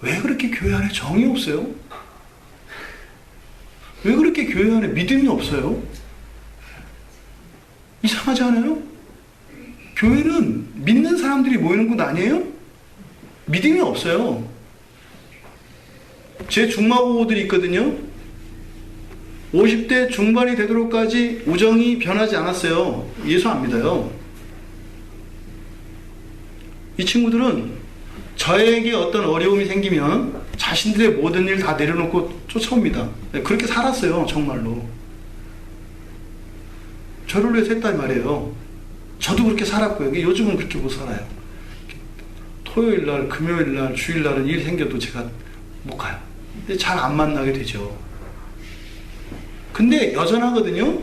Speaker 1: 왜 그렇게 교회 안에 정이 없어요? 왜 그렇게 교회 안에 믿음이 없어요? 이상하지 않아요? 교회는 믿는 사람들이 모이는 곳 아니에요? 믿음이 없어요. 제 중마고들이 있거든요. 50대 중반이 되도록까지 우정이 변하지 않았어요. 예수 안 믿어요. 이 친구들은 저에게 어떤 어려움이 생기면 자신들의 모든 일 다 내려놓고 쫓아옵니다. 그렇게 살았어요. 정말로. 저를 위해서 했단 말이에요. 저도 그렇게 살았고요. 요즘은 그렇게 못 살아요. 토요일날, 금요일날, 주일날은 일 생겨도 제가 못 가요. 근데 잘 안 만나게 되죠. 근데 여전하거든요.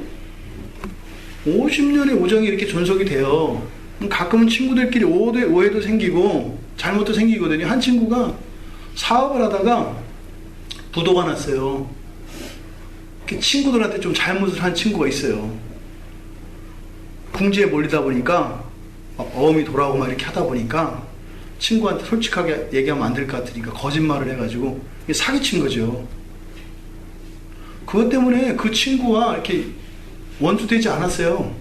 Speaker 1: 50년의 우정이 이렇게 존속이 돼요. 가끔은 친구들끼리 오해도 생기고 잘못도 생기거든요. 한 친구가 사업을 하다가 부도가 났어요. 친구들한테 좀 잘못을 한 친구가 있어요. 궁지에 몰리다 보니까 어음이 돌아오고 막 이렇게 하다 보니까 친구한테 솔직하게 얘기하면 안 될 것 같으니까 거짓말을 해가지고 사기친 거죠. 그것 때문에 그 친구와 이렇게 원수되지 않았어요.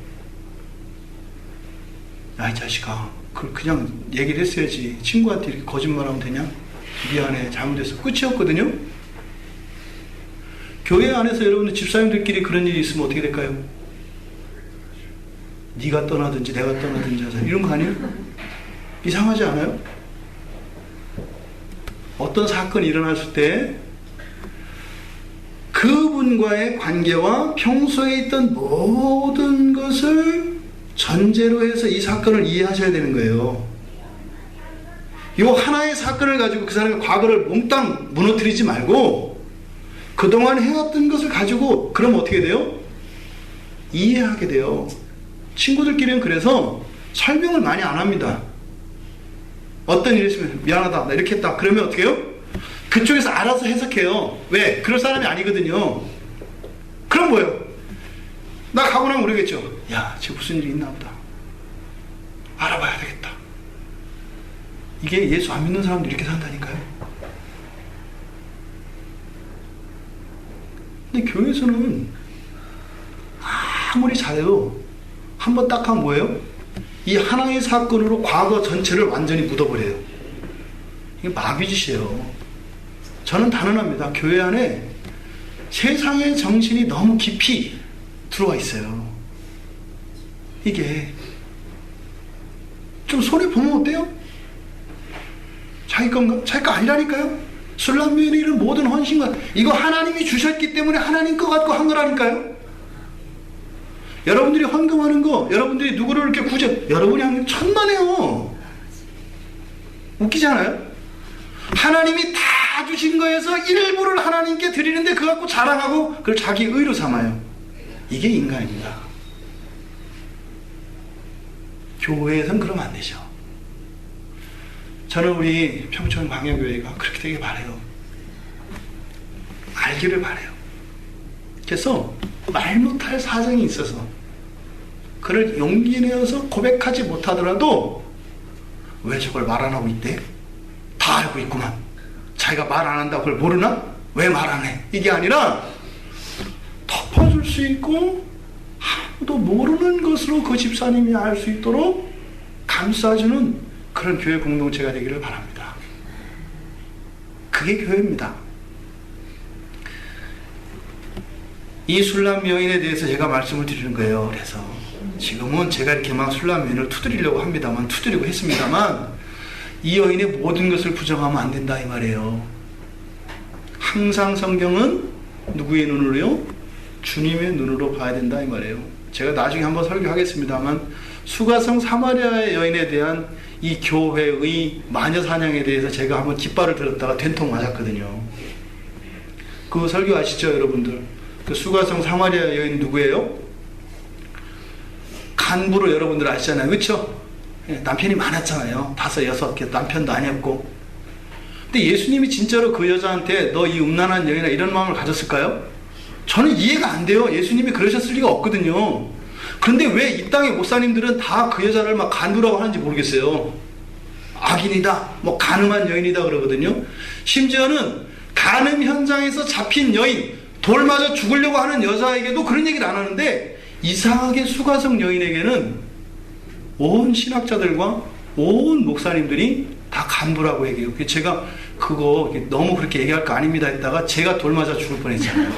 Speaker 1: 야, 이 자식아, 그냥 얘기를 했어야지. 친구한테 이렇게 거짓말하면 되냐? 미안해, 잘못했어. 끝이었거든요. 교회 안에서 여러분들 집사님들끼리 그런 일이 있으면 어떻게 될까요? 네가 떠나든지 내가 떠나든지 하자. 이런 거 아니에요? 이상하지 않아요? 어떤 사건이 일어났을 때 그분과의 관계와 평소에 있던 모든 것을 전제로 해서 이 사건을 이해하셔야 되는 거예요. 이 하나의 사건을 가지고 그 사람의 과거를 몽땅 무너뜨리지 말고 그동안 해왔던 것을 가지고 그럼 어떻게 돼요? 이해하게 돼요. 친구들끼리는 그래서 설명을 많이 안 합니다. 어떤 일이 있으면 미안하다, 나 이렇게 했다. 그러면 어떻게 해요? 그쪽에서 알아서 해석해요. 왜? 그럴 사람이 아니거든요. 그럼 뭐예요? 나 가고 나면 모르겠죠. 야, 지금 무슨 일이 있나 보다. 알아봐야 되겠다. 이게 예수 안 믿는 사람도 이렇게 산다니까요. 근데 교회에서는 아무리 잘해도 한번 딱 하면 뭐예요? 이 하나의 사건으로 과거 전체를 완전히 묻어버려요. 이게 마귀짓이에요. 저는 단언합니다. 교회 안에 세상의 정신이 너무 깊이 들어와 있어요. 이게 좀 손해보면 어때요? 자기 건가? 자기 거 아니라니까요. 술람미인의 이런 모든 헌신과 이거 하나님이 주셨기 때문에 하나님 거 갖고 한 거라니까요. 여러분들이 헌금하는 거, 여러분들이 누구를 이렇게 구제, 여러분이 하는 게 천만에요. 웃기지 않아요? 하나님이 다 주신 거에서 일부를 하나님께 드리는데 그거 갖고 자랑하고 그걸 자기 의로 삼아요. 이게 인간입니다. 교회에서는 그러면 안 되죠. 저는 우리 평촌 광야교회가 그렇게 되길 바라요. 알기를 바라요. 그래서 말 못할 사정이 있어서 그를 용기 내어서 고백하지 못하더라도 왜 저걸 말 안 하고 있대? 다 알고 있구만. 자기가 말 안 한다고 그걸 모르나? 왜 말 안 해? 이게 아니라 덮어줄 수 있고 아무도 모르는 것으로 그 집사님이 알 수 있도록 감싸주는 그런 교회 공동체가 되기를 바랍니다. 그게 교회입니다. 이 술람 여인에 대해서 제가 말씀을 드리는 거예요. 그래서 지금은 제가 이렇게 막 술람 여인을 투드리려고 합니다만, 투드리고 했습니다만, 이 여인의 모든 것을 부정하면 안 된다 이 말이에요. 항상 성경은 누구의 눈으로요? 주님의 눈으로 봐야 된다 이 말이에요. 제가 나중에 한번 설교하겠습니다만, 수가성 사마리아의 여인에 대한 이 교회의 마녀 사냥에 대해서 제가 한번 깃발을 들었다가 된통 맞았거든요. 그 설교 아시죠, 여러분들? 그 수가성 사마리아 여인 누구예요? 간부로 여러분들 아시잖아요, 그렇죠? 남편이 많았잖아요. 5, 6개 남편도 아니었고. 근데 예수님이 진짜로 그 여자한테 너 이 음란한 여인아 이런 마음을 가졌을까요? 저는 이해가 안 돼요. 예수님이 그러셨을 리가 없거든요. 그런데 왜 이 땅의 목사님들은 다 그 여자를 막 간부라고 하는지 모르겠어요. 악인이다, 뭐 간음한 여인이다 그러거든요. 심지어는 간음 현장에서 잡힌 여인, 돌 맞아 죽으려고 하는 여자에게도 그런 얘기를 안 하는데, 이상하게 수가성 여인에게는 온 신학자들과 온 목사님들이 다 간부라고 얘기해요. 제가 그거 너무 그렇게 얘기할 거 아닙니다 했다가 제가 돌 맞아 죽을 뻔했잖아요.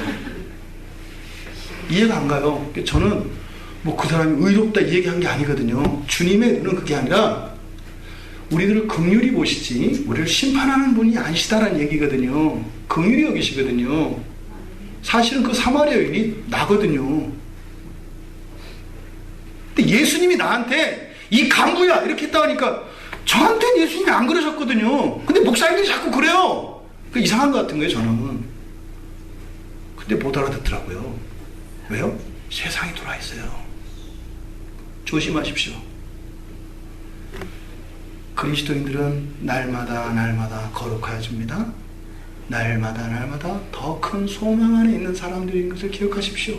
Speaker 1: 이해가 안 가요. 저는 뭐 그 사람이 의롭다 이 얘기한 게 아니거든요. 주님의 눈은 그게 아니라 우리들을 긍휼히 보시지 우리를 심판하는 분이 아니시다라는 얘기거든요. 긍휼히 여기시거든요. 사실은 그 사마리아 여인이 나거든요. 근데 예수님이 나한테 이 간부야 이렇게 했다 하니까 저한테는 예수님이 안 그러셨거든요. 근데 목사님들이 자꾸 그래요. 그 이상한 것 같은 거예요, 저는. 근데 못 알아듣더라고요. 왜요? 세상이 돌아 있어요. 조심하십시오. 그리스도인들은 날마다 거룩해집니다. 날마다 더 큰 소망 안에 있는 사람들인 것을 기억하십시오.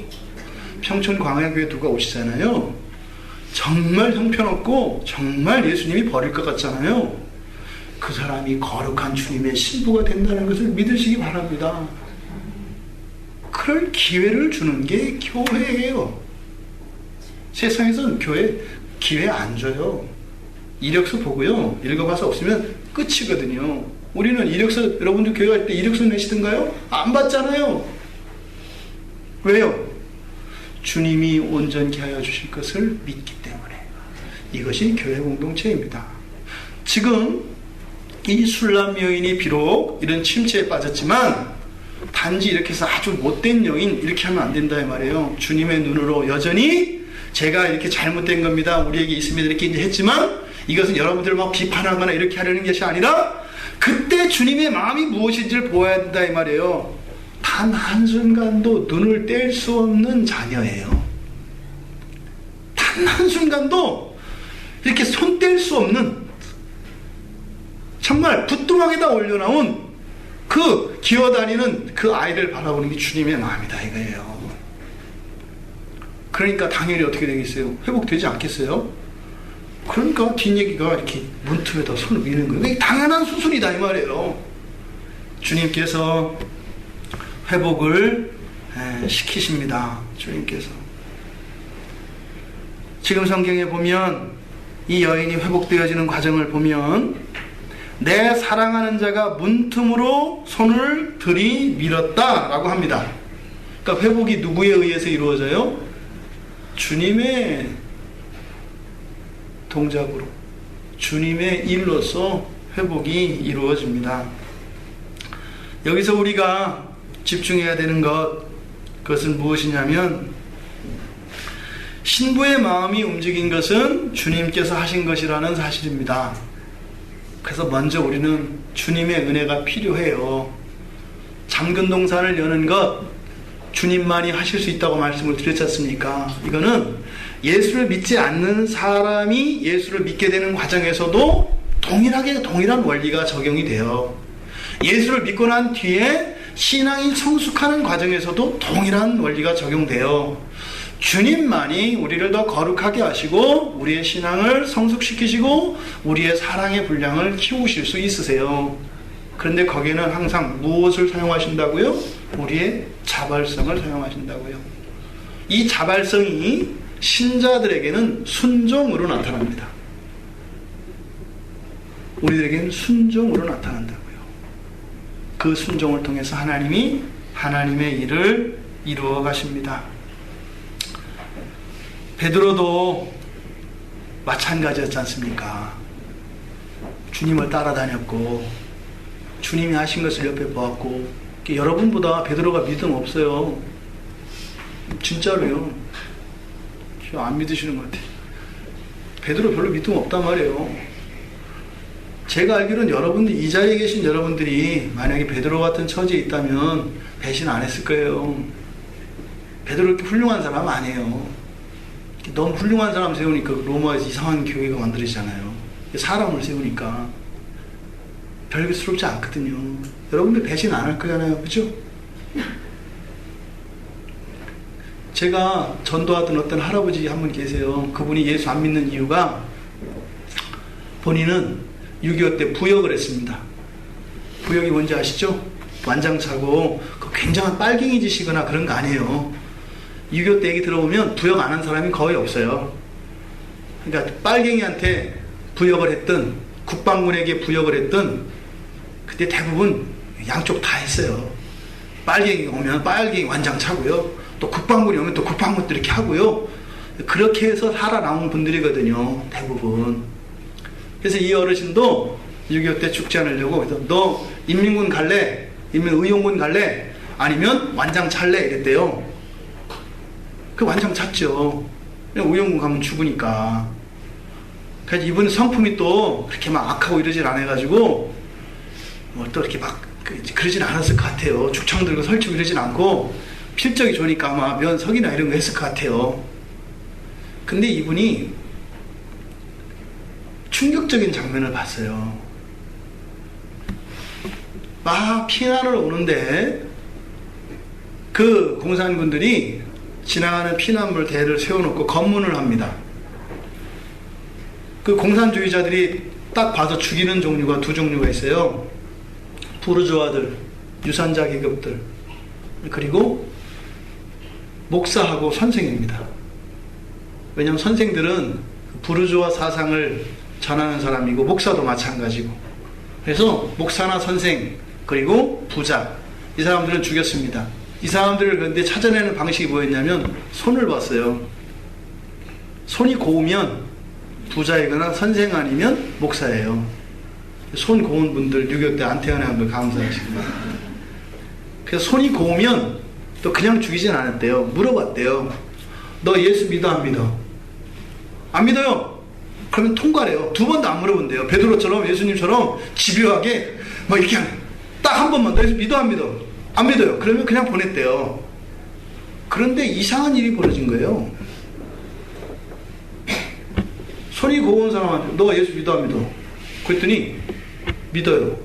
Speaker 1: 평촌 광야교회 누가 오시잖아요. 정말 형편없고 정말 예수님이 버릴 것 같잖아요. 그 사람이 거룩한 주님의 신부가 된다는 것을 믿으시기 바랍니다. 그럴 기회를 주는 게 교회예요. 세상에서는 교회 기회 안 줘요. 이력서 보고요, 읽어봐서 없으면 끝이거든요. 우리는 이력서, 여러분들 교회 갈 때 이력서 내시던가요? 안 받잖아요. 왜요? 주님이 온전케 하여 주실 것을 믿기 때문에. 이것이 교회 공동체입니다. 지금 이 술람 여인이 비록 이런 침체에 빠졌지만 단지 이렇게 해서 아주 못된 여인 이렇게 하면 안 된다 이 말이에요. 주님의 눈으로 여전히 제가 이렇게 잘못된 겁니다, 우리에게 있습니다 이렇게 이제 했지만, 이것은 여러분들을 막 비판하거나 이렇게 하려는 것이 아니라 그때 주님의 마음이 무엇인지를 보아야 된다 이 말이에요. 단 한순간도 눈을 뗄 수 없는 자녀예요. 단 한순간도 이렇게 손 뗄 수 없는, 정말 부뚜막에다 올려놓은 그 기어다니는 그 아이를 바라보는 게 주님의 마음이다 이거예요. 그러니까 당연히 어떻게 되겠어요? 회복되지 않겠어요? 그러니까 뒷얘기가 이렇게 문틈에다 손을 미는 거예요. 이게 당연한 수순이다 이 말이에요. 주님께서 회복을 시키십니다. 주님께서. 지금 성경에 보면 이 여인이 회복되어지는 과정을 보면 내 사랑하는 자가 문틈으로 손을 들이밀었다 라고 합니다. 그러니까 회복이 누구에 의해서 이루어져요? 주님의 동작으로 주님의 일로서 회복이 이루어집니다. 여기서 우리가 집중해야 되는 그것은 무엇이냐면 신부의 마음이 움직인 것은 주님께서 하신 것이라는 사실입니다. 그래서 먼저 우리는 주님의 은혜가 필요해요. 잠근 동산을 여는 것 주님만이 하실 수 있다고 말씀을 드렸지 않습니까? 이거는 예수를 믿지 않는 사람이 예수를 믿게 되는 과정에서도 동일한 원리가 적용이 돼요. 예수를 믿고 난 뒤에 신앙이 성숙하는 과정에서도 동일한 원리가 적용돼요. 주님만이 우리를 더 거룩하게 하시고 우리의 신앙을 성숙시키시고 우리의 사랑의 분량을 키우실 수 있으세요. 그런데 거기에는 항상 무엇을 사용하신다고요? 우리의 자발성을 사용하신다고요. 이 자발성이 신자들에게는 순종으로 나타납니다. 우리들에게는 순종으로 나타난다고요. 그 순종을 통해서 하나님이 하나님의 일을 이루어 가십니다. 베드로도 마찬가지였지 않습니까? 주님을 따라다녔고 주님이 하신 것을 옆에 보았고 여러분보다 베드로가 믿음 없어요. 진짜로요. 안 믿으시는 것 같아요. 베드로 별로 믿음 없단 말이에요. 제가 알기로는 여러분들, 이 자리에 계신 여러분들이 만약에 베드로 같은 처지에 있다면 배신 안 했을 거예요. 베드로 이렇게 훌륭한 사람 아니에요. 너무 훌륭한 사람 세우니까 로마에서 이상한 교회가 만들어지잖아요. 사람을 세우니까 별스럽지 않거든요. 여러분들 배신 안 할 거잖아요. 그죠? 제가 전도하던 어떤 할아버지 한 분 계세요. 그분이 예수 안 믿는 이유가 본인은 6.25 때 부역을 했습니다. 부역이 뭔지 아시죠? 완장차고 굉장한 빨갱이 짓이거나 그런 거 아니에요. 6.25 때 얘기 들어보면 부역 안 한 사람이 거의 없어요. 그러니까 빨갱이한테 부역을 했든 국방군에게 부역을 했든 그때 대부분 양쪽 다 했어요. 빨갱이가 오면 빨갱이 완장차고요. 또 국방군이 오면 또 국방군도 이렇게 하고요. 그렇게 해서 살아남은 분들이거든요. 대부분. 그래서 이 어르신도 6.25 때 죽지 않으려고 그래서 너 인민군 갈래? 인민의용군 갈래? 아니면 완장 찰래? 이랬대요. 그 완장 찼죠. 의용군 가면 죽으니까. 그래서 이분 성품이 또 그렇게 막 악하고 이러질 않아가지고 뭐 또 이렇게 막 그러진 않았을 것 같아요. 죽창 들고 설치고 이러진 않고 필적이 좋으니까 아마 면석이나 이런 거 했을 것 같아요. 근데 이분이 충격적인 장면을 봤어요. 막 피난을 오는데 그 공산군들이 지나가는 피난물 대를 세워놓고 검문을 합니다. 그 공산주의자들이 딱 봐서 죽이는 종류가 두 종류가 있어요. 부르주아들, 유산자 계급들, 그리고 목사하고 선생입니다. 왜냐하면 선생들은 부르주아 사상을 전하는 사람이고 목사도 마찬가지고, 그래서 목사나 선생 그리고 부자, 이 사람들은 죽였습니다. 이 사람들을 그런데 찾아내는 방식이 뭐였냐면 손을 봤어요. 손이 고우면 부자이거나 선생 아니면 목사예요. 손 고운 분들 6.25 때 안 태어난 걸 감사하십니다. 그래서 손이 고우면 또 그냥 죽이진 않았대요. 물어봤대요. 너 예수 믿어 안 믿어? 안 믿어요. 그러면 통과래요. 두 번도 안 물어본대요. 베드로처럼 예수님처럼 집요하게 막 이렇게 딱 한 번만 너 예수 믿어 안 믿어? 안 믿어요. 그러면 그냥 보냈대요. 그런데 이상한 일이 벌어진 거예요. 손이 고운 사람한테 너 예수 믿어 안 믿어? 그랬더니 믿어요.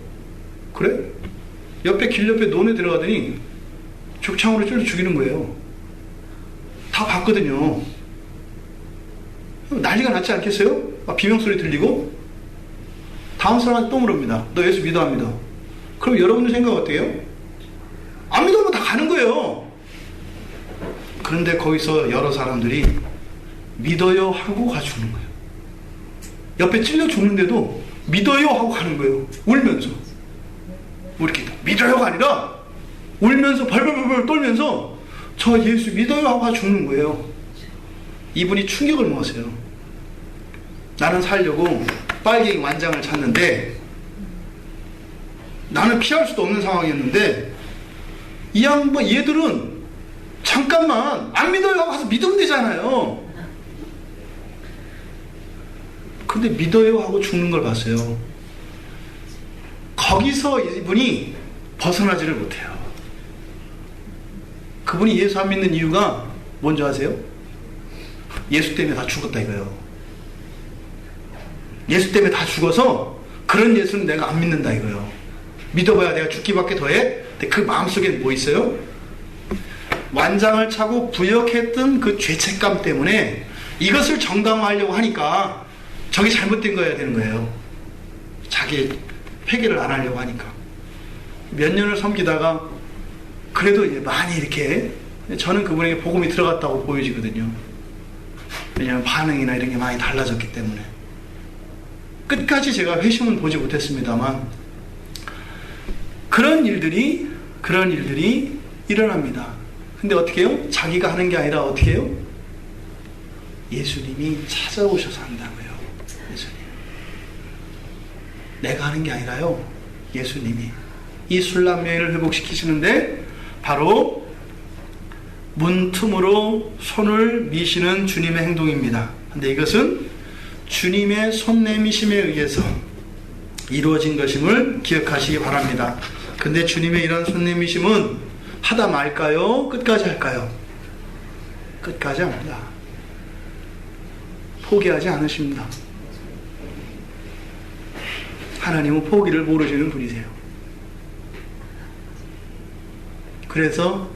Speaker 1: 그래? 옆에 길 옆에 논에 들어가더니 죽창으로 찔러 죽이는 거예요. 다 봤거든요. 난리가 났지 않겠어요? 막 비명소리 들리고. 다음 사람한테 또 물어봅니다. 너 예수 믿어 안 믿어? 그럼 여러분들 생각 어때요? 안 믿으면 다 가는 거예요. 그런데 거기서 여러 사람들이 믿어요 하고 가 죽는 거예요. 옆에 찔려 죽는데도 믿어요 하고 가는 거예요. 울면서. 이렇게 믿어요가 아니라 울면서 벌벌벌 떨면서 저 예수 믿어요 하고 가 죽는 거예요. 이분이 충격을 먹었어요. 나는 살려고 빨갱이 완장을 찾는데 나는 피할 수도 없는 상황이었는데 이 양반 얘들은 잠깐만 안 믿어요 하고 가서 믿으면 되잖아요. 근데 믿어요 하고 죽는 걸 봤어요. 거기서 이분이 벗어나지를 못해요. 그분이 예수 안 믿는 이유가 뭔지 아세요? 예수 때문에 다 죽었다 이거예요. 예수 때문에 다 죽어서 그런 예수는 내가 안 믿는다 이거예요. 믿어봐야 내가 죽기밖에 더해? 근데 그 마음속에 뭐 있어요? 완장을 차고 부역했던 그 죄책감 때문에 이것을 정당화하려고 하니까 저게 잘못된 거여야 되는 거예요. 자기 회개를 안 하려고 하니까. 몇 년을 섬기다가 그래도 이제 많이 이렇게 저는 그분에게 복음이 들어갔다고 보여지거든요. 왜냐하면 반응이나 이런 게 많이 달라졌기 때문에. 끝까지 제가 회심은 보지 못했습니다만 그런 일들이 일어납니다. 근데 어떻게 해요? 자기가 하는 게 아니라 어떻게 해요? 예수님이 찾아오셔서 한다고요. 예수님. 내가 하는 게 아니라요. 예수님이. 이 술람 여인을 회복시키시는데 바로 문틈으로 손을 미시는 주님의 행동입니다. 근데 이것은 주님의 손 내미심에 의해서 이루어진 것임을 기억하시기 바랍니다. 근데 주님의 이런 손 내미심은 하다 말까요? 끝까지 할까요? 끝까지 합니다. 포기하지 않으십니다. 하나님은 포기를 모르시는 분이세요. 그래서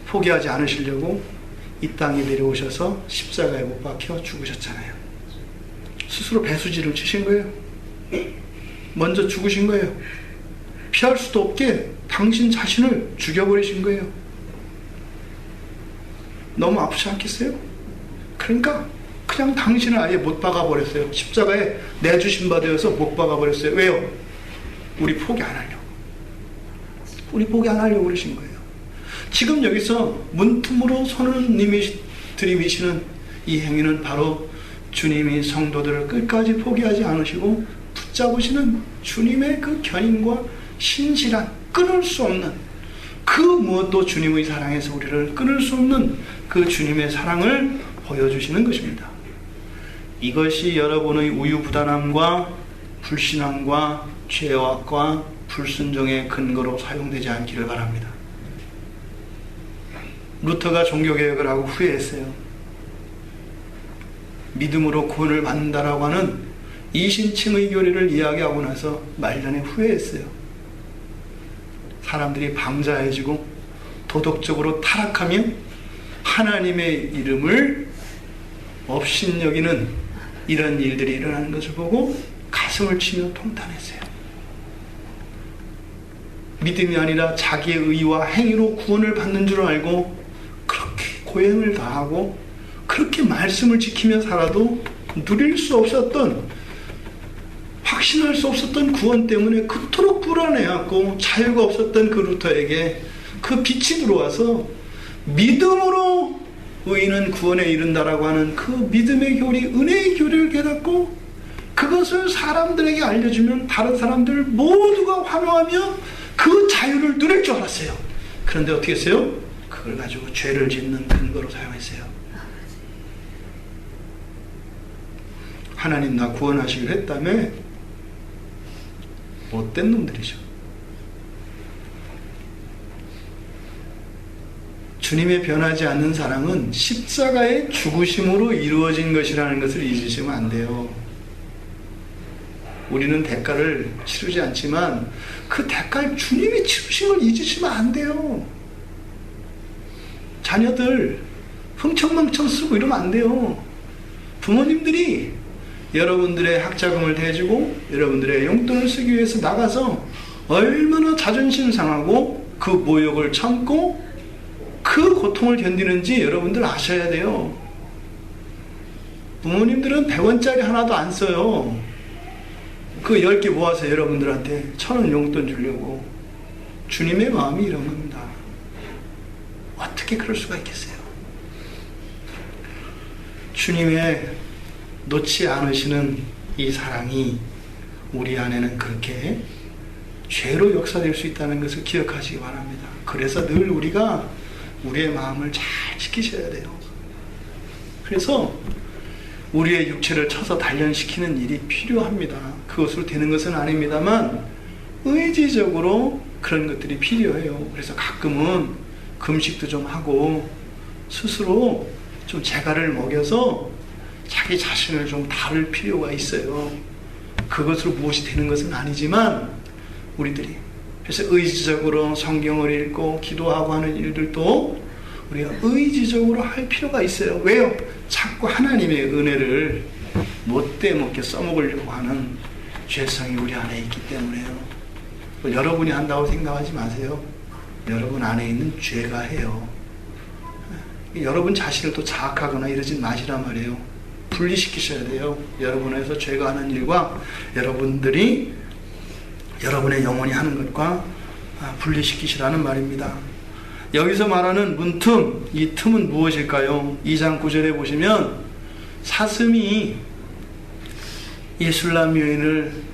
Speaker 1: 포기하지 않으시려고 이 땅에 내려오셔서 십자가에 못 박혀 죽으셨잖아요. 스스로 배수지를 치신 거예요. 먼저 죽으신 거예요. 피할 수도 없게 당신 자신을 죽여버리신 거예요. 너무 아프지 않겠어요? 그러니까 그냥 당신을 아예 못 박아버렸어요. 십자가에 내주신 바 되어서 못 박아버렸어요. 왜요? 우리 포기 안 하려고. 우리 포기 안 하려고 그러신 거예요. 지금 여기서 문틈으로 손을 들이미시는 이 행위는 바로 주님이 성도들을 끝까지 포기하지 않으시고 붙잡으시는 주님의 그 견인과 신실한 끊을 수 없는 그 무엇도 주님의 사랑에서 우리를 끊을 수 없는 그 주님의 사랑을 보여주시는 것입니다. 이것이 여러분의 우유부단함과 불신앙과 죄악과 불순종의 근거로 사용되지 않기를 바랍니다. 루터가 종교개혁을 하고 후회했어요. 믿음으로 구원을 받는다라고 하는 이신칭의 교리를 이야기하고 나서 말년에 후회했어요. 사람들이 방자해지고 도덕적으로 타락하며 하나님의 이름을 업신여기는 이런 일들이 일어나는 것을 보고 가슴을 치며 통탄했어요. 믿음이 아니라 자기의 의와 행위로 구원을 받는 줄 알고 그렇게 고행을 다하고 그렇게 말씀을 지키며 살아도 누릴 수 없었던, 확신할 수 없었던 구원 때문에 그토록 불안해하고 자유가 없었던 그 루터에게 그 빛이 들어와서 믿음으로 의인은 구원에 이른다라고 하는 그 믿음의 교리, 은혜의 교리를 깨닫고 그것을 사람들에게 알려주면 다른 사람들 모두가 환호하며 그 자유를 누릴 줄 알았어요. 그런데 어떻게 했어요? 그걸 가지고 죄를 짓는 근거로 사용했어요. 하나님 나 구원하시기로 했다며? 못된 놈들이죠. 주님의 변하지 않는 사랑은 십자가의 죽으심으로 이루어진 것이라는 것을 잊으시면 안 돼요. 우리는 대가를 치르지 않지만 그 대가를 주님이 치르신 걸 잊으시면 안 돼요. 자녀들 흥청망청 쓰고 이러면 안 돼요. 부모님들이 여러분들의 학자금을 대주고 여러분들의 용돈을 쓰기 위해서 나가서 얼마나 자존심 상하고 그 모욕을 참고 그 고통을 견디는지 여러분들 아셔야 돼요. 부모님들은 100원짜리 하나도 안 써요. 그 10개 모아서 여러분들한테 1,000원 용돈 주려고. 주님의 마음이 이런 겁니다. 어떻게 그럴 수가 있겠어요? 주님의 놓지 않으시는 이 사랑이 우리 안에는 그렇게 죄로 역사될 수 있다는 것을 기억하시기 바랍니다. 그래서 늘 우리가 우리의 마음을 잘 지키셔야 돼요. 그래서 우리의 육체를 쳐서 단련시키는 일이 필요합니다. 그것으로 되는 것은 아닙니다만 의지적으로 그런 것들이 필요해요. 그래서 가끔은 금식도 좀 하고 스스로 좀 재갈을 먹여서 자기 자신을 좀 다룰 필요가 있어요. 그것으로 무엇이 되는 것은 아니지만 우리들이 그래서 의지적으로 성경을 읽고 기도하고 하는 일들도 우리가 의지적으로 할 필요가 있어요. 왜요? 자꾸 하나님의 은혜를 못돼 먹게 써먹으려고 하는 죄성이 우리 안에 있기 때문에요. 여러분이 한다고 생각하지 마세요. 여러분 안에 있는 죄가 해요. 여러분 자신을 또 자학하거나 이러진 마시란 말이에요. 분리시키셔야 돼요. 여러분에서 죄가 하는 일과 여러분들이 여러분의 영혼이 하는 것과 분리시키시라는 말입니다. 여기서 말하는 문틈, 이 틈은 무엇일까요? 2장 9절에 보시면 사슴이 예술람 여인을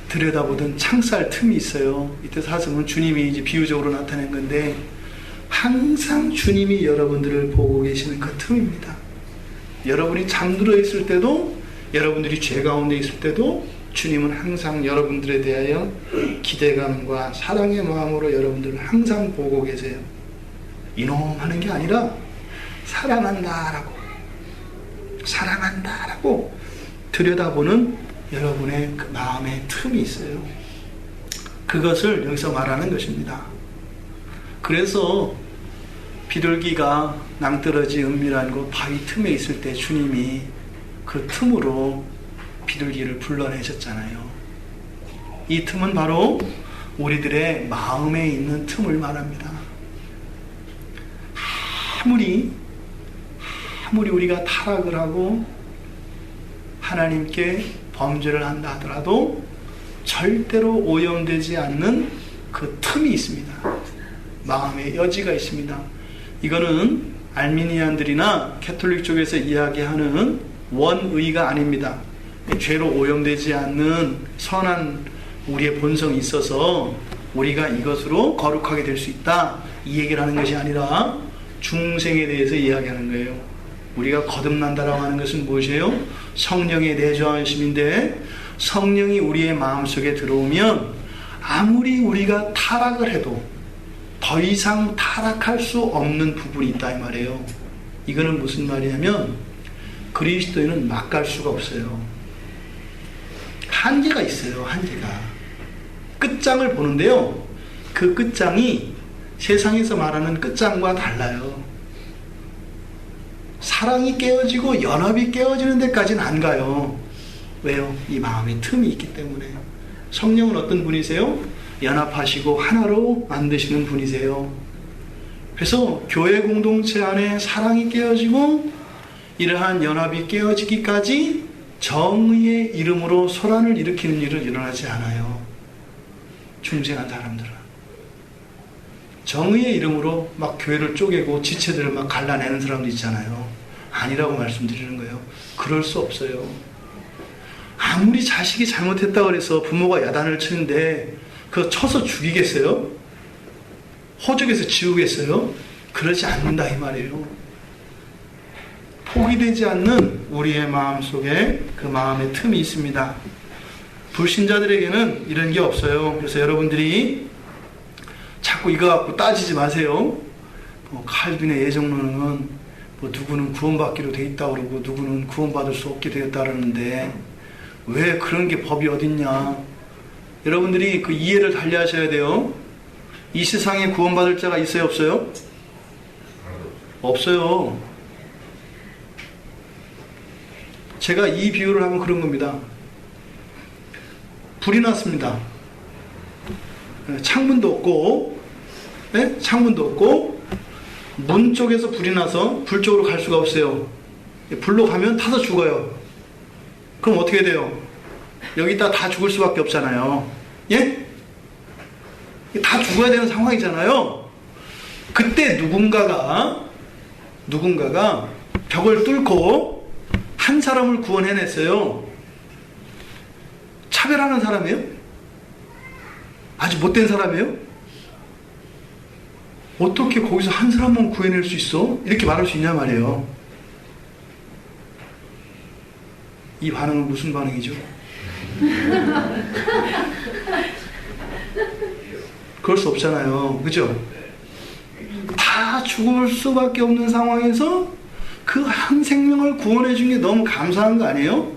Speaker 1: 들여다보던 창살 틈이 있어요. 이때 사슴은 주님이 이제 비유적으로 나타낸 건데 항상 주님이 여러분들을 보고 계시는 그 틈입니다. 여러분이 잠들어 있을 때도 여러분들이 죄 가운데 있을 때도 주님은 항상 여러분들에 대하여 기대감과 사랑의 마음으로 여러분들을 항상 보고 계세요. 이놈 하는 게 아니라 사랑한다라고 들여다보는 여러분의 그 마음의 틈이 있어요. 그것을 여기서 말하는 것입니다. 그래서 비둘기가 낭떠러지 은밀한 곳 바위 틈에 있을 때 주님이 그 틈으로 비둘기를 불러내셨잖아요. 이 틈은 바로 우리들의 마음에 있는 틈을 말합니다. 아무리 우리가 타락을 하고 하나님께 범죄를 한다 하더라도 절대로 오염되지 않는 그 틈이 있습니다. 마음의 여지가 있습니다. 이거는 알미니안들이나 캐톨릭 쪽에서 이야기하는 원의가 아닙니다. 죄로 오염되지 않는 선한 우리의 본성이 있어서 우리가 이것으로 거룩하게 될 수 있다, 이 얘기를 하는 것이 아니라 중생에 대해서 이야기하는 거예요. 우리가 거듭난다라고 하는 것은 무엇이에요? 성령의 내주하심인데 성령이 우리의 마음속에 들어오면 아무리 우리가 타락을 해도 더 이상 타락할 수 없는 부분이 있다 이 말이에요. 이거는 무슨 말이냐면 그리스도인은 막 갈 수가 없어요. 한계가 있어요. 한계가. 끝장을 보는데요, 그 끝장이 세상에서 말하는 끝장과 달라요. 사랑이 깨어지고 연합이 깨어지는 데까지는 안 가요. 왜요? 이 마음에 틈이 있기 때문에. 성령은 어떤 분이세요? 연합하시고 하나로 만드시는 분이세요. 그래서 교회 공동체 안에 사랑이 깨어지고 이러한 연합이 깨어지기까지 정의의 이름으로 소란을 일으키는 일은 일어나지 않아요. 중생한 사람들은 정의의 이름으로 막 교회를 쪼개고 지체들을 막 갈라내는 사람도 있잖아요. 아니라고 말씀드리는 거예요. 그럴 수 없어요. 아무리 자식이 잘못했다고 해서 부모가 야단을 치는데 그거 쳐서 죽이겠어요? 호적에서 지우겠어요? 그러지 않는다 이 말이에요. 포기되지 않는 우리의 마음 속에 그 마음의 틈이 있습니다. 불신자들에게는 이런 게 없어요. 그래서 여러분들이 자꾸 이거 갖고 따지지 마세요. 칼빈의 예정론은 누구는 구원받기로 돼 있다고 그러고 누구는 구원받을 수 없게 되었다 그러는데 왜 그런 게 법이 어딨냐. 여러분들이 그 이해를 달리하셔야 돼요. 이 세상에 구원받을 자가 있어요, 없어요? 없어요. 제가 이 비유를 하면 그런 겁니다. 불이 났습니다. 창문도 없고, 네? 창문도 없고, 문 쪽에서 불이 나서 불 쪽으로 갈 수가 없어요. 불로 가면 타서 죽어요. 그럼 어떻게 돼요? 여기다 다 죽을 수밖에 없잖아요. 예? 다 죽어야 되는 상황이잖아요. 그때 누군가가 벽을 뚫고 한 사람을 구원해냈어요. 차별하는 사람이에요? 아주 못된 사람이에요? 어떻게 거기서 한 사람만 구해낼 수 있어? 이렇게 말할 수 있냐 말이에요. 이 반응은 무슨 반응이죠? 그럴 수 없잖아요. 그죠? 다 죽을 수밖에 없는 상황에서 그 한 생명을 구원해 준 게 너무 감사한 거 아니에요?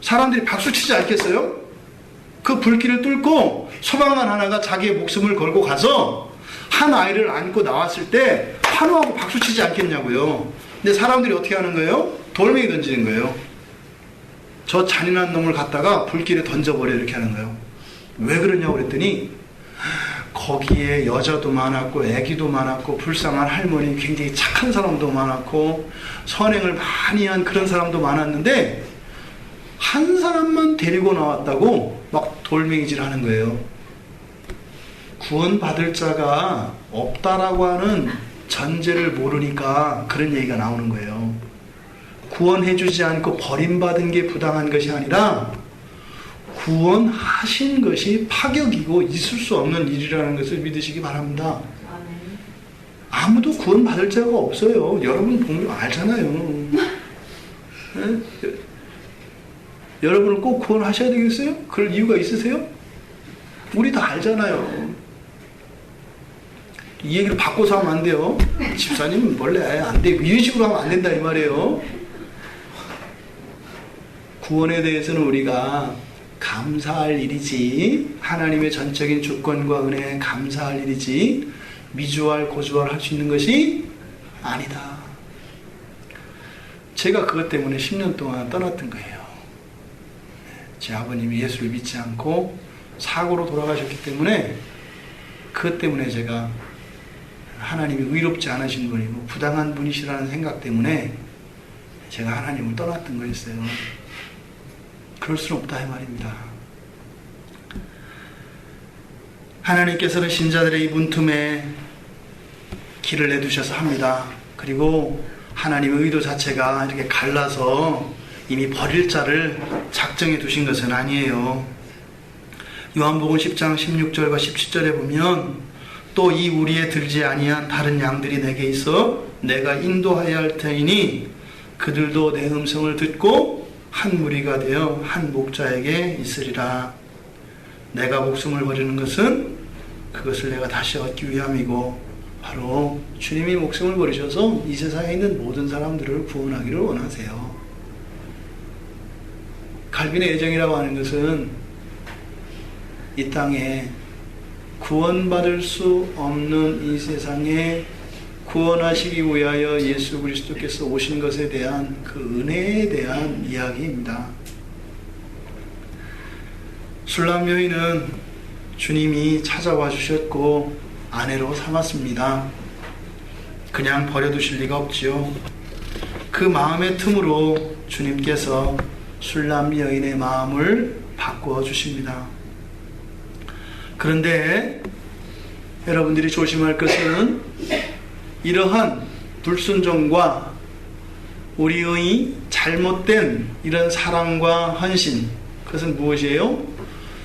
Speaker 1: 사람들이 박수치지 않겠어요? 그 불길을 뚫고 소방관 하나가 자기의 목숨을 걸고 가서 한 아이를 안고 나왔을 때 환호하고 박수치지 않겠냐고요. 근데 사람들이 어떻게 하는 거예요? 돌멩이 던지는 거예요. 저 잔인한 놈을 갖다가 불길에 던져버려 이렇게 하는 거예요. 왜 그러냐고 그랬더니 거기에 여자도 많았고 애기도 많았고 불쌍한 할머니 굉장히 착한 사람도 많았고 선행을 많이 한 그런 사람도 많았는데 한 사람만 데리고 나왔다고 막 돌멩이질 하는 거예요. 구원받을 자가 없다라고 하는 전제를 모르니까 그런 얘기가 나오는 거예요. 구원해주지 않고 버림받은 게 부당한 것이 아니라 구원하신 것이 파격이고 있을 수 없는 일이라는 것을 믿으시기 바랍니다. 아무도 구원받을 자가 없어요. 여러분 분명 알잖아요. 네? 여러분은 꼭 구원하셔야 되겠어요? 그럴 이유가 있으세요? 우리 다 알잖아요. 이 얘기를 바꿔서 하면 안 돼요. 집사님은 원래 안 돼. 이런 식으로 하면 안 된다 이 말이에요. 구원에 대해서는 우리가 감사할 일이지, 하나님의 전적인 주권과 은혜에 감사할 일이지 미주알 고주알 할 수 있는 것이 아니다. 제가 그것 때문에 10년 동안 떠났던 거예요. 제 아버님이 예수를 믿지 않고 사고로 돌아가셨기 때문에 그것 때문에 제가 하나님이 의롭지 않으신 분이고 부당한 분이시라는 생각 때문에 제가 하나님을 떠났던 거였어요. 그럴 수는 없다 이 말입니다. 하나님께서는 신자들의 이 문틈에 길을 내두셔서 합니다. 그리고 하나님의 의도 자체가 이렇게 갈라서 이미 버릴 자를 작정해 두신 것은 아니에요. 요한복음 10장 16절과 17절에 보면 또 이 우리에 들지 아니한 다른 양들이 내게 있어 내가 인도하여야 할 터이니 그들도 내 음성을 듣고 한 무리가 되어 한 목자에게 있으리라. 내가 목숨을 버리는 것은 그것을 내가 다시 얻기 위함이고 바로 주님이 목숨을 버리셔서 이 세상에 있는 모든 사람들을 구원하기를 원하세요. 갈빈의 예정이라고 하는 것은 이 땅에 구원받을 수 없는 이 세상에 구원하시기 위하여 예수 그리스도께서 오신 것에 대한 그 은혜에 대한 이야기입니다. 술람 여인은 주님이 찾아와 주셨고 아내로 삼았습니다. 그냥 버려두실 리가 없지요. 그 마음의 틈으로 주님께서 술람 여인의 마음을 바꾸어 주십니다. 그런데 여러분들이 조심할 것은 이러한 불순종과 우리의 잘못된 이런 사랑과 헌신, 그것은 무엇이에요?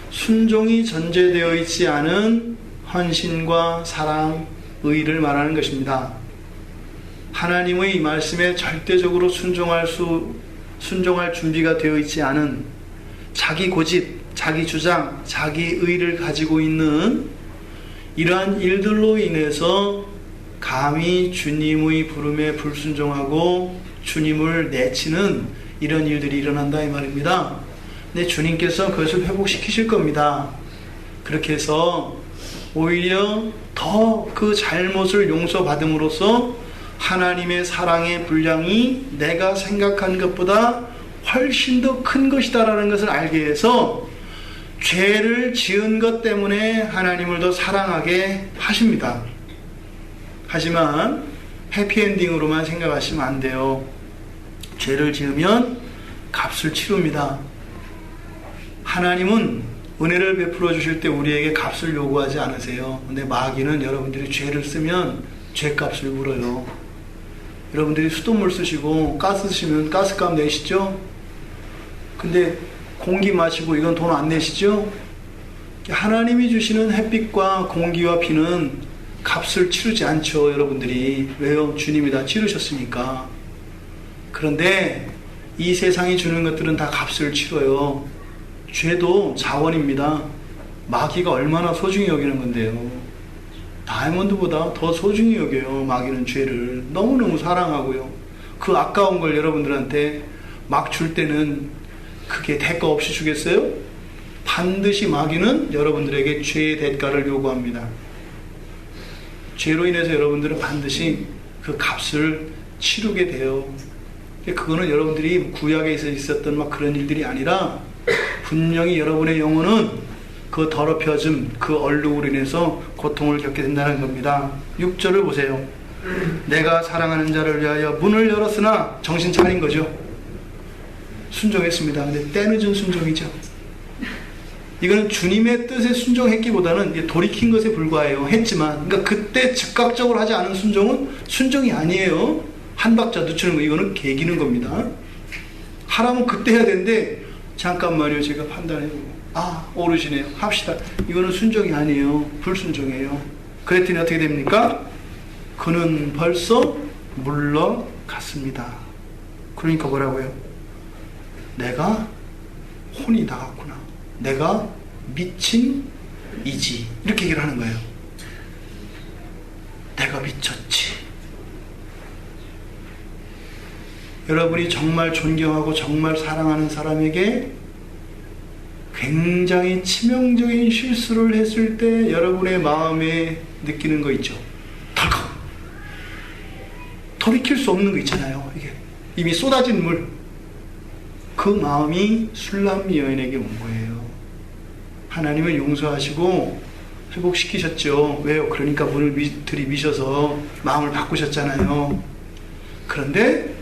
Speaker 1: 순종이 전제되어 있지 않은 헌신과 사랑, 의를 말하는 것입니다. 하나님의 이 말씀에 절대적으로 순종할 준비가 되어 있지 않은 자기 고집, 자기 주장, 자기 의를 가지고 있는 이러한 일들로 인해서 감히 주님의 부름에 불순종하고 주님을 내치는 이런 일들이 일어난다 이 말입니다. 근데 주님께서 그것을 회복시키실 겁니다. 그렇게 해서 오히려 더 그 잘못을 용서받음으로써 하나님의 사랑의 분량이 내가 생각한 것보다 훨씬 더 큰 것이다라는 것을 알게 해서 죄를 지은 것 때문에 하나님을 더 사랑하게 하십니다. 하지만 해피엔딩으로만 생각하시면 안 돼요. 죄를 지으면 값을 치릅니다. 하나님은 은혜를 베풀어 주실 때 우리에게 값을 요구하지 않으세요. 근데 마귀는 여러분들이 죄를 쓰면 죄값을 물어요. 여러분들이 수돗물 쓰시고 가스 쓰시면 가스값 내시죠? 근데 공기 마시고 이건 돈 안 내시죠? 하나님이 주시는 햇빛과 공기와 비는 값을 치르지 않죠, 여러분들이. 왜요? 주님이 다 치르셨으니까. 그런데 이 세상이 주는 것들은 다 값을 치러요. 죄도 자원입니다. 마귀가 얼마나 소중히 여기는 건데요. 다이아몬드보다 더 소중히 여겨요. 마귀는 죄를 너무너무 사랑하고요. 그 아까운 걸 여러분들한테 막 줄 때는 그게 대가 없이 주겠어요? 반드시 마귀는 여러분들에게 죄의 대가를 요구합니다. 죄로 인해서 여러분들은 반드시 그 값을 치르게 돼요. 그거는 여러분들이 구약에 있었던 막 그런 일들이 아니라 분명히 여러분의 영혼은 그 더럽혀짐, 그 얼룩으로 인해서 고통을 겪게 된다는 겁니다. 6절을 보세요. 내가 사랑하는 자를 위하여 문을 열었으나 정신 차린 거죠. 순종했습니다. 근데 때늦은 순종이죠. 이거는 주님의 뜻에 순종했기보다는 돌이킨 것에 불과해요. 했지만, 그러니까 그때 즉각적으로 하지 않은 순종은 순종이 아니에요. 한 박자 늦추는 거, 이거는 개기는 겁니다. 하라면 그때 해야 되는데, 잠깐만요, 제가 판단해보고, 오르시네요. 합시다. 이거는 순종이 아니에요. 불순종이에요. 그랬더니 어떻게 됩니까? 그는 벌써 물러갔습니다. 그러니까 뭐라고요? 내가 혼이 나갔구나. 내가 미친 이지. 이렇게 얘기를 하는 거예요. 내가 미쳤지. 여러분이 정말 존경하고 정말 사랑하는 사람에게 굉장히 치명적인 실수를 했을 때 여러분의 마음에 느끼는 거 있죠. 덜컥. 돌이킬 수 없는 거 있잖아요. 이게 이미 쏟아진 물. 그 마음이 술람미 여인에게 온 거예요. 하나님은 용서하시고 회복시키셨죠. 왜요? 그러니까 문을 들이미셔서 마음을 바꾸셨잖아요. 그런데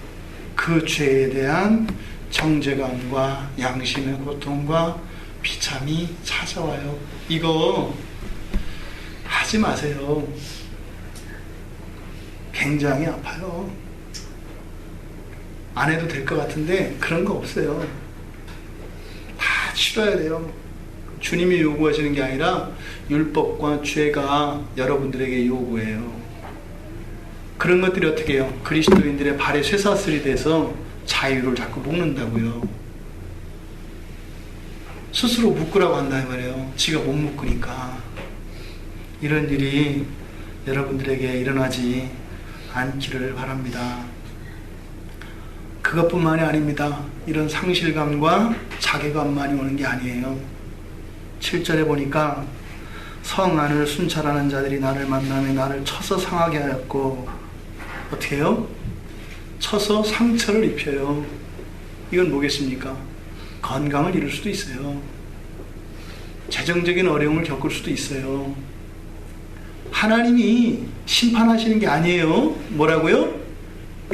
Speaker 1: 그 죄에 대한 정죄감과 양심의 고통과 비참이 찾아와요. 이거 하지 마세요. 굉장히 아파요. 안 해도 될 것 같은데 그런 거 없어요. 다 치러야 돼요. 주님이 요구하시는 게 아니라 율법과 죄가 여러분들에게 요구해요. 그런 것들이 어떻게 해요? 그리스도인들의 발에 쇠사슬이 돼서 자유를 자꾸 묶는다고요. 스스로 묶으라고 한다 말이에요. 지가 못 묶으니까. 이런 일이 여러분들에게 일어나지 않기를 바랍니다. 그것뿐만이 아닙니다. 이런 상실감과 자괴감만이 오는 게 아니에요. 7절에 보니까 성 안을 순찰하는 자들이 나를 만나며 나를 쳐서 상하게 하였고, 어떻게 해요? 쳐서 상처를 입혀요. 이건 뭐겠습니까? 건강을 잃을 수도 있어요. 재정적인 어려움을 겪을 수도 있어요. 하나님이 심판하시는 게 아니에요. 뭐라고요?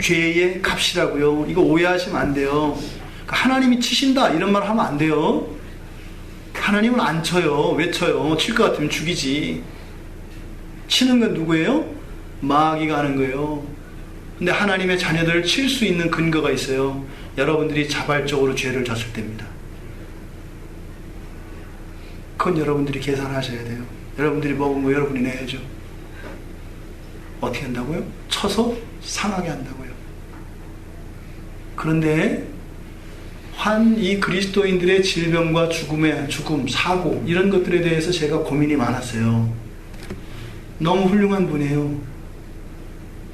Speaker 1: 죄의 값이라고요. 이거 오해하시면 안 돼요. 하나님이 치신다 이런 말 하면 안 돼요. 하나님은 안 쳐요. 왜 쳐요? 칠 것 같으면 죽이지. 치는 건 누구예요? 마귀가 하는 거예요. 근데 하나님의 자녀들을 칠 수 있는 근거가 있어요. 여러분들이 자발적으로 죄를 졌을 때입니다. 그건 여러분들이 계산하셔야 돼요. 여러분들이 먹은 거 여러분이 내야죠. 어떻게 한다고요? 쳐서 상하게 한다고요. 그런데 이 그리스도인들의 질병과 죽음, 사고 이런 것들에 대해서 제가 고민이 많았어요. 너무 훌륭한 분이에요.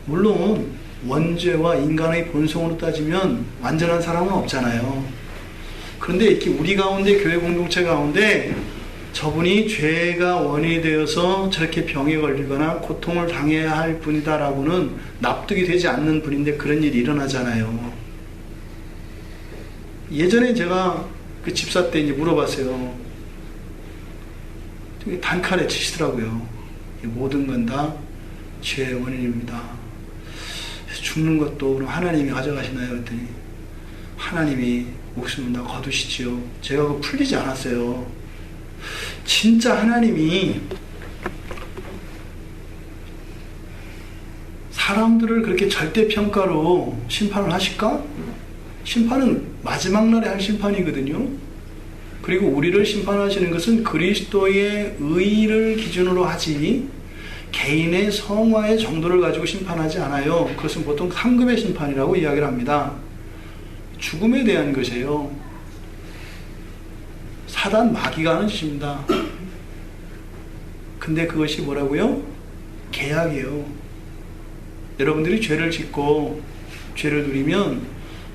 Speaker 1: 물론 원죄와 인간의 본성으로 따지면 완전한 사람은 없잖아요. 그런데 이렇게 우리 가운데, 교회 공동체 가운데 저분이 죄가 원인이 되어서 저렇게 병에 걸리거나 고통을 당해야 할 분이다라고는 납득이 되지 않는 분인데 그런 일이 일어나잖아요. 예전에 제가 그 집사 때 이제 물어봤어요. 단칼에 치시더라고요. 모든 건 다 죄의 원인입니다. 죽는 것도 그럼 하나님이 가져가시나요? 그랬더니 하나님이 목숨을 다 거두시지요. 제가 그거 풀리지 않았어요. 진짜 하나님이 사람들을 그렇게 절대평가로 심판을 하실까? 심판은 마지막 날에 할 심판이거든요. 그리고 우리를 심판하시는 것은 그리스도의 의를 기준으로 하지 개인의 성화의 정도를 가지고 심판하지 않아요. 그것은 보통 상급의 심판이라고 이야기를 합니다. 죽음에 대한 것이에요. 사단 마귀가 하는 짓입니다. 근데 그것이 뭐라고요? 계약이에요. 여러분들이 죄를 짓고 죄를 누리면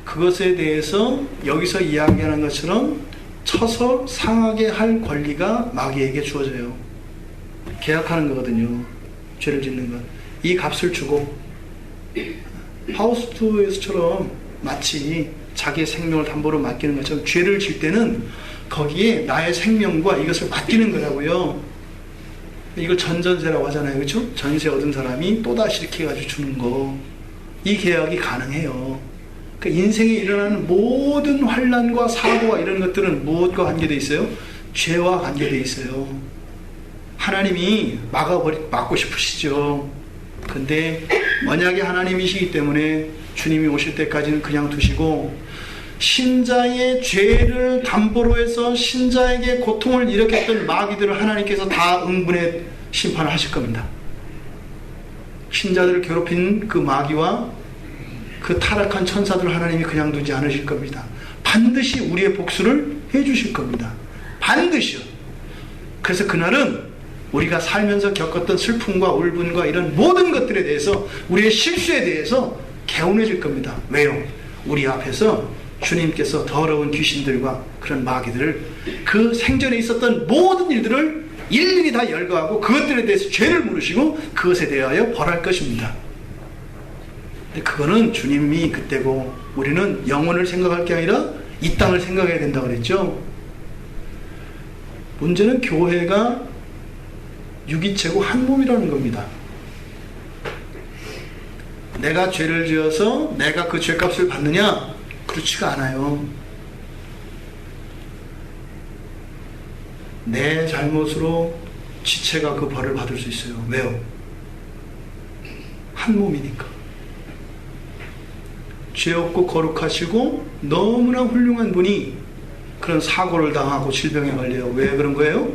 Speaker 1: 그것에 대해서 여기서 이야기하는 것처럼 쳐서 상하게 할 권리가 마귀에게 주어져요. 계약하는 거거든요. 죄를 짓는 것. 이 값을 주고 파우스트에서처럼 마치 자기의 생명을 담보로 맡기는 것처럼 죄를 질 때는 거기에 나의 생명과 이것을 맡기는 거라고요. 이걸 전전세라고 하잖아요. 그렇죠? 전세 얻은 사람이 또다시 이렇게 해가지고 주는 거. 이 계약이 가능해요. 그러니까 인생에 일어나는 모든 환난과 사고와 이런 것들은 무엇과 관계되어 있어요? 죄와 관계되어 있어요. 하나님이 막고 싶으시죠. 근데 만약에 하나님이시기 때문에 주님이 오실 때까지는 그냥 두시고 신자의 죄를 담보로 해서 신자에게 고통을 일으켰던 마귀들을 하나님께서 다 응분해 심판을 하실 겁니다. 신자들을 괴롭힌 그 마귀와 그 타락한 천사들을 하나님이 그냥 두지 않으실 겁니다. 반드시 우리의 복수를 해주실 겁니다. 반드시요. 그래서 그날은 우리가 살면서 겪었던 슬픔과 울분과 이런 모든 것들에 대해서 우리의 실수에 대해서 개운해질 겁니다. 왜요? 우리 앞에서 주님께서 더러운 귀신들과 그런 마귀들을 그 생전에 있었던 모든 일들을 일일이 다 열거하고 그것들에 대해서 죄를 물으시고 그것에 대하여 벌할 것입니다. 근데 그거는 주님이 그때고 우리는 영혼을 생각할 게 아니라 이 땅을 생각해야 된다고 그랬죠. 문제는 교회가 유기체고 한 몸이라는 겁니다. 내가 죄를 지어서 내가 그 죄값을 받느냐? 그렇지가 않아요. 내 잘못으로 지체가 그 벌을 받을 수 있어요. 왜요? 한 몸이니까. 죄 없고 거룩하시고 너무나 훌륭한 분이 그런 사고를 당하고 질병에 걸려요. 왜 그런 거예요?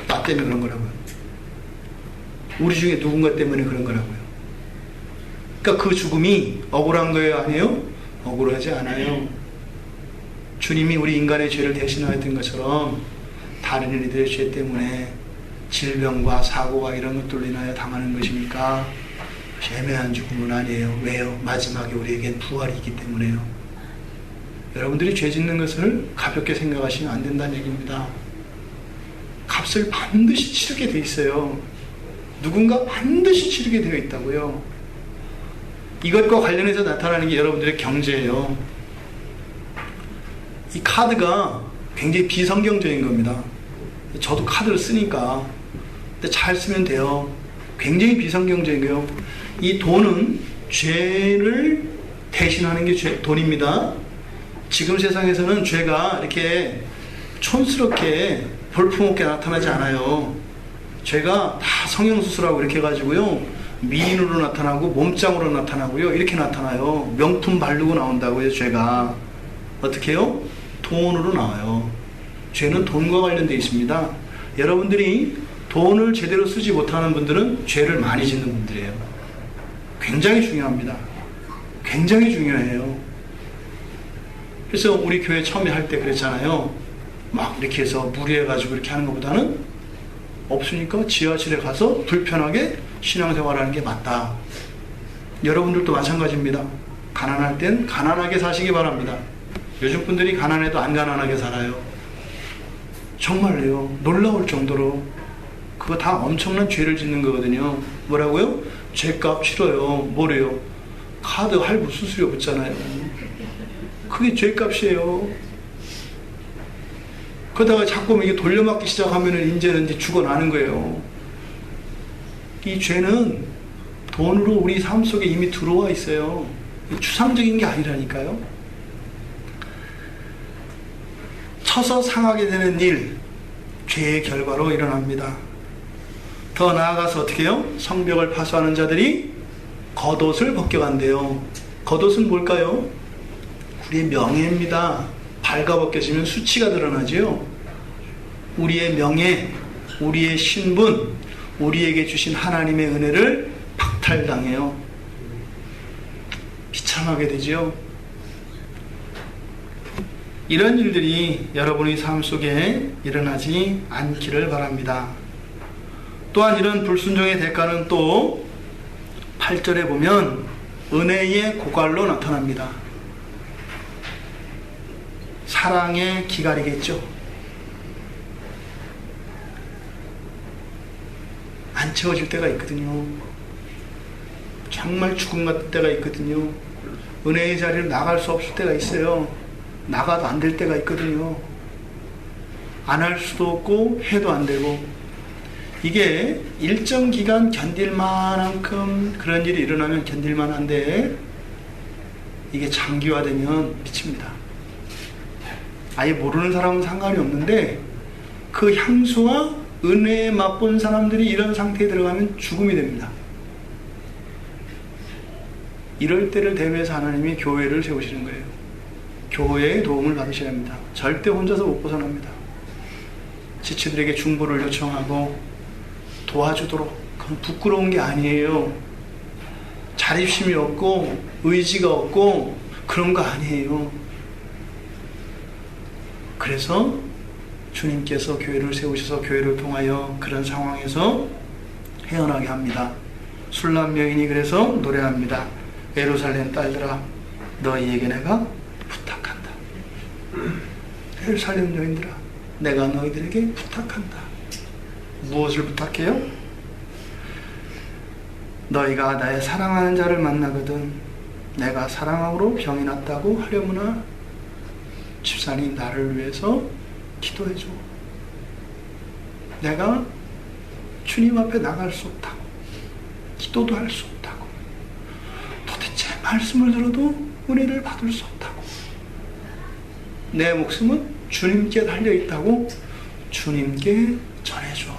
Speaker 1: 나 때문에 그런 거라고요. 우리 중에 누군가 때문에 그런 거라고요. 그러니까 그 죽음이 억울한 거예요? 아니에요? 억울하지 않아요. 주님이 우리 인간의 죄를 대신하였던 것처럼 다른 이들의 죄 때문에 질병과 사고와 이런 것들로 인하여 당하는 것이니까 애매한 죽음은 아니에요. 왜요? 마지막에 우리에겐 부활이 있기 때문에요. 여러분들이 죄 짓는 것을 가볍게 생각하시면 안 된다는 얘기입니다. 값을 반드시 치르게 돼 있어요. 누군가 반드시 치르게 되어 있다고요. 이것과 관련해서 나타나는 게 여러분들의 경제예요. 이 카드가 굉장히 비성경적인 겁니다. 저도 카드를 쓰니까. 근데 잘 쓰면 돼요. 굉장히 비성경적인 거예요. 이 돈은 죄를 대신하는 게 돈입니다. 지금 세상에서는 죄가 이렇게 촌스럽게 볼품없게 나타나지 않아요. 죄가 다 성형수술하고 이렇게 해가지고요. 미인으로 나타나고 몸짱으로 나타나고요. 이렇게 나타나요. 명품 바르고 나온다고요. 죄가. 어떻게 해요? 돈으로 나와요. 죄는 돈과 관련되어 있습니다. 여러분들이 돈을 제대로 쓰지 못하는 분들은 죄를 많이 짓는 분들이에요. 굉장히 중요합니다. 굉장히 중요해요. 그래서 우리 교회 처음에 할 때 그랬잖아요. 막 이렇게 해서 무리해가지고 이렇게 하는 것보다는 없으니까 지하실에 가서 불편하게 신앙생활하는 게 맞다. 여러분들도 마찬가지입니다. 가난할 땐 가난하게 사시기 바랍니다. 요즘 분들이 가난해도 안 가난하게 살아요. 정말요. 놀라울 정도로. 그거 다 엄청난 죄를 짓는 거거든요. 뭐라고요? 죄값 치러요. 뭐래요? 카드 할부 수수료 붙잖아요. 그게 죄값이에요. 그러다가 자꾸 이게 돌려막기 시작하면은 이제는 이제 죽어나는 거예요. 이 죄는 돈으로 우리 삶 속에 이미 들어와 있어요. 추상적인 게 아니라니까요. 쳐서 상하게 되는 일, 죄의 결과로 일어납니다. 더 나아가서 어떻게 해요? 성벽을 파수하는 자들이 겉옷을 벗겨간대요. 겉옷은 뭘까요? 우리의 명예입니다. 발가벗겨지면 수치가 드러나지요. 우리의 명예, 우리의 신분, 우리에게 주신 하나님의 은혜를 박탈당해요. 비참하게 되죠. 이런 일들이 여러분의 삶 속에 일어나지 않기를 바랍니다. 또한 이런 불순종의 대가는 또 8절에 보면 은혜의 고갈로 나타납니다. 사랑의 기갈이겠죠. 안 채워질 때가 있거든요. 정말 죽음 같은 때가 있거든요. 은혜의 자리로 나갈 수 없을 때가 있어요. 나가도 안 될 때가 있거든요. 안 할 수도 없고 해도 안 되고, 이게 일정 기간 견딜 만큼 그런 일이 일어나면 견딜 만한데, 이게 장기화되면 미칩니다. 아예 모르는 사람은 상관이 없는데 그 향수와 은혜에 맛본 사람들이 이런 상태에 들어가면 죽음이 됩니다. 이럴 때를 대비해서 하나님이 교회를 세우시는 거예요. 교회의 도움을 받으셔야 합니다. 절대 혼자서 못 벗어납니다. 지체들에게 중보를 요청하고 도와주도록, 그건 부끄러운 게 아니에요. 자립심이 없고 의지가 없고 그런 거 아니에요. 그래서 주님께서 교회를 세우셔서 교회를 통하여 그런 상황에서 헤어나게 합니다. 술람 여인이 그래서 노래합니다. 예루살렘 딸들아, 너희에게 내가 부탁한다. 예루살렘 여인들아, 내가 너희들에게 부탁한다. 무엇을 부탁해요? 너희가 나의 사랑하는 자를 만나거든 내가 사랑함으로 병이 났다고 하려무나 집사님 나를 위해서 기도해줘. 내가 주님 앞에 나갈 수 없다고, 기도도 할 수 없다고, 도대체 말씀을 들어도 은혜를 받을 수 없다고, 내 목숨은 주님께 달려있다고 주님께 전해줘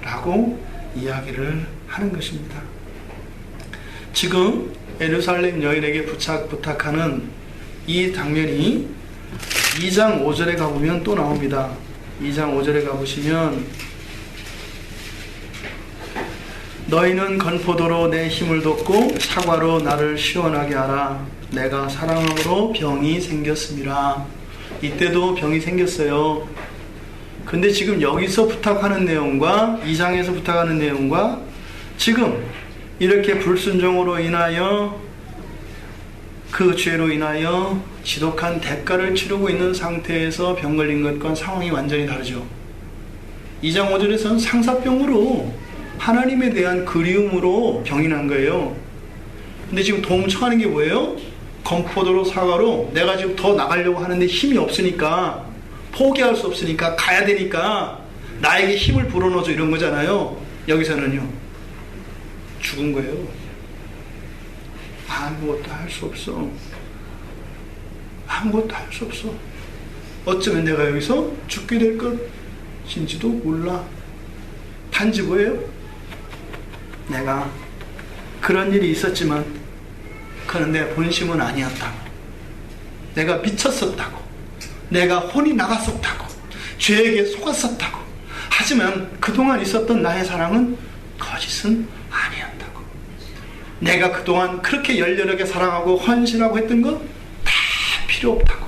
Speaker 1: 라고 이야기를 하는 것입니다. 지금 예루살렘 여인에게 부탁하는 이 장면이 2장 5절에 가보면 또 나옵니다. 2장 5절에 가보시면 너희는 건포도로 내 힘을 돋고 사과로 나를 시원하게 하라. 내가 사랑함으로 병이 생겼음이라. 이때도 병이 생겼어요. 근데 지금 여기서 부탁하는 내용과 2장에서 부탁하는 내용과 지금 이렇게 불순종으로 인하여 그 죄로 인하여 지독한 대가를 치르고 있는 상태에서 병 걸린 것과 상황이 완전히 다르죠. 2장 5절에서는 상사병으로 하나님에 대한 그리움으로 병이 난 거예요. 근데 지금 동청하는 게 뭐예요? 건포도로 사과로 내가 지금 더 나가려고 하는데 힘이 없으니까, 포기할 수 없으니까, 가야 되니까 나에게 힘을 불어넣어줘, 이런 거잖아요. 여기서는요, 죽은 거예요. 아무것도 할 수 없어. 아무것도 할 수 없어. 어쩌면 내가 여기서 죽게 될 것인지도 몰라. 단지 뭐예요? 내가 그런 일이 있었지만 그는 내 본심은 아니었다고, 내가 미쳤었다고, 내가 혼이 나갔었다고, 죄에게 속았었다고, 하지만 그동안 있었던 나의 사랑은 거짓은 아니었다고, 내가 그동안 그렇게 열렬하게 사랑하고 헌신하고 했던 건 다 필요 없다고,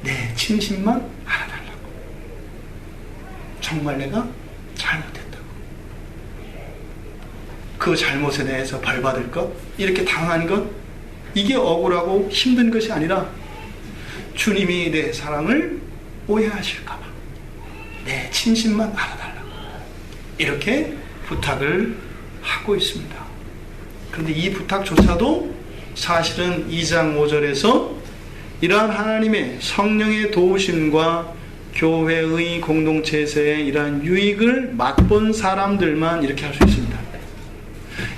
Speaker 1: 내 진심만 알아달라고, 정말 내가 잘못했다고, 그 잘못에 대해서 벌받을 것, 이렇게 당한 것, 이게 억울하고 힘든 것이 아니라 주님이 내 사랑을 오해하실까봐 내 진심만 알아달라고 이렇게 부탁을 하고 있습니다. 그런데 이 부탁조차도 사실은 2장 5절에서 이러한 하나님의 성령의 도우심과 교회의 공동체에서의 이러한 유익을 맛본 사람들만 이렇게 할 수 있습니다.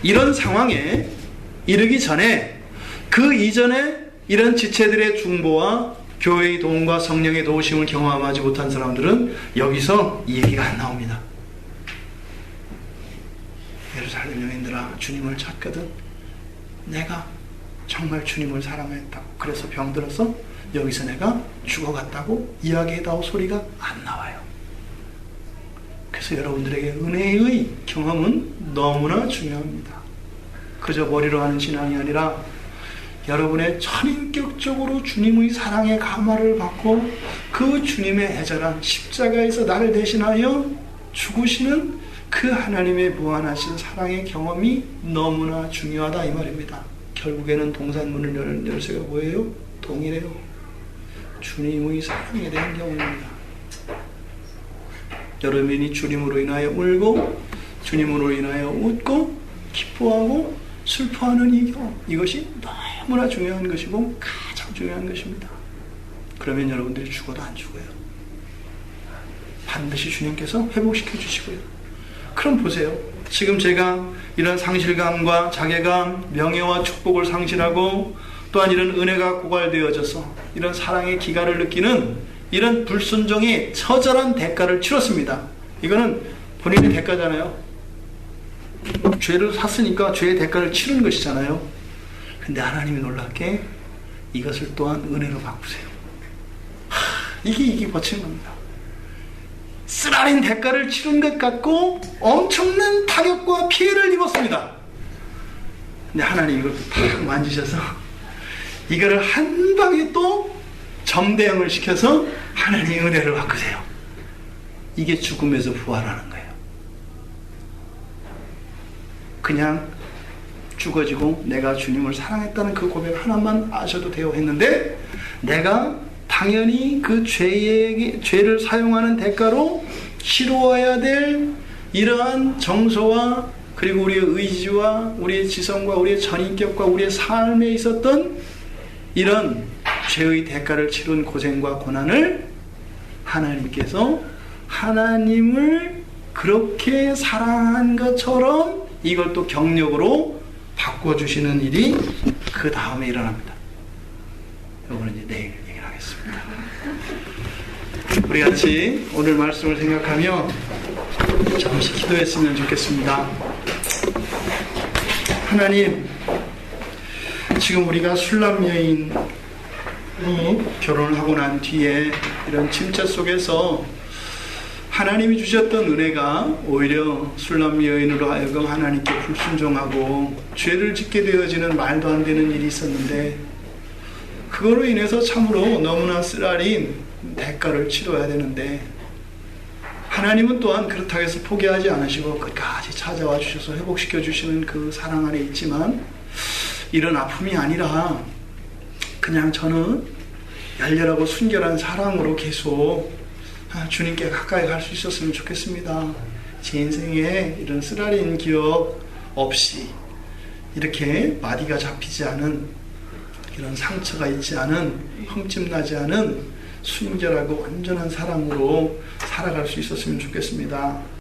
Speaker 1: 이런 상황에 이르기 전에 그 이전에 이런 지체들의 중보와 교회의 도움과 성령의 도우심을 경험하지 못한 사람들은 여기서 이 얘기가 안 나옵니다. 예루살렘 여인들아, 주님을 찾거든 내가 정말 주님을 사랑했다고, 그래서 병들어서 여기서 내가 죽어갔다고 이야기해다오 소리가 안 나와요. 그래서 여러분들에게 은혜의 경험은 너무나 중요합니다. 그저 머리로 하는 신앙이 아니라 여러분의 전인격적으로 주님의 사랑의 감화를 받고 그 주님의 애절한 십자가에서 나를 대신하여 죽으시는 그 하나님의 무한하신 사랑의 경험이 너무나 중요하다 이 말입니다. 결국에는 동산문을 여는 열쇠가 뭐예요? 동이래요. 주님의 사랑에 대한 경험입니다. 여러분이 주님으로 인하여 울고 주님으로 인하여 웃고 기뻐하고 슬퍼하는 이 경험, 이것이 너무나 중요한 것이고 가장 중요한 것입니다. 그러면 여러분들이 죽어도 안 죽어요. 반드시 주님께서 회복시켜 주시고요. 그럼 보세요. 지금 제가 이런 상실감과 자괴감, 명예와 축복을 상실하고 또한 이런 은혜가 고갈되어져서 이런 사랑의 기가를 느끼는 이런 불순종의 처절한 대가를 치렀습니다. 이거는 본인의 대가잖아요. 죄를 샀으니까 죄의 대가를 치른 것이잖아요. 근데 하나님이 놀랍게 이것을 또한 은혜로 바꾸세요. 이게 버친 겁니다. 쓰라린 대가를 치른 것 같고 엄청난 타격과 피해를 입었습니다. 근데 하나님 이걸 탁 만지셔서 이거를 한 방에 또 점대형을 시켜서 하나님의 은혜를 바꾸세요. 이게 죽음에서 부활하는 거예요. 그냥 죽어지고 내가 주님을 사랑했다는 그 고백 하나만 아셔도 돼요 했는데, 내가 당연히 그 죄를 사용하는 대가로 치루어야 될 이러한 정서와 그리고 우리의 의지와 우리의 지성과 우리의 전인격과 우리의 삶에 있었던 이런 죄의 대가를 치른 고생과 고난을 하나님께서 하나님을 그렇게 사랑한 것처럼 이걸 또 경력으로 바꿔주시는 일이 그 다음에 일어납니다. 이거는 이제 내일 얘기를 하겠습니다. 우리 같이 오늘 말씀을 생각하며 잠시 기도했으면 좋겠습니다. 하나님, 지금 우리가 술람 여인이 결혼을 하고 난 뒤에 이런 침체 속에서 하나님이 주셨던 은혜가 오히려 술람 여인으로 하여금 하나님께 불순종하고 죄를 짓게 되어지는 말도 안 되는 일이 있었는데, 그거로 인해서 참으로 너무나 쓰라린 대가를 치러야 되는데, 하나님은 또한 그렇다고 해서 포기하지 않으시고 끝까지 찾아와 주셔서 회복시켜 주시는 그 사랑 안에 있지만, 이런 아픔이 아니라 그냥 저는 열렬하고 순결한 사랑으로 계속 주님께 가까이 갈 수 있었으면 좋겠습니다. 제 인생에 이런 쓰라린 기억 없이 이렇게 마디가 잡히지 않은, 이런 상처가 있지 않은, 흠집나지 않은 순결하고 온전한 사랑으로 살아갈 수 있었으면 좋겠습니다.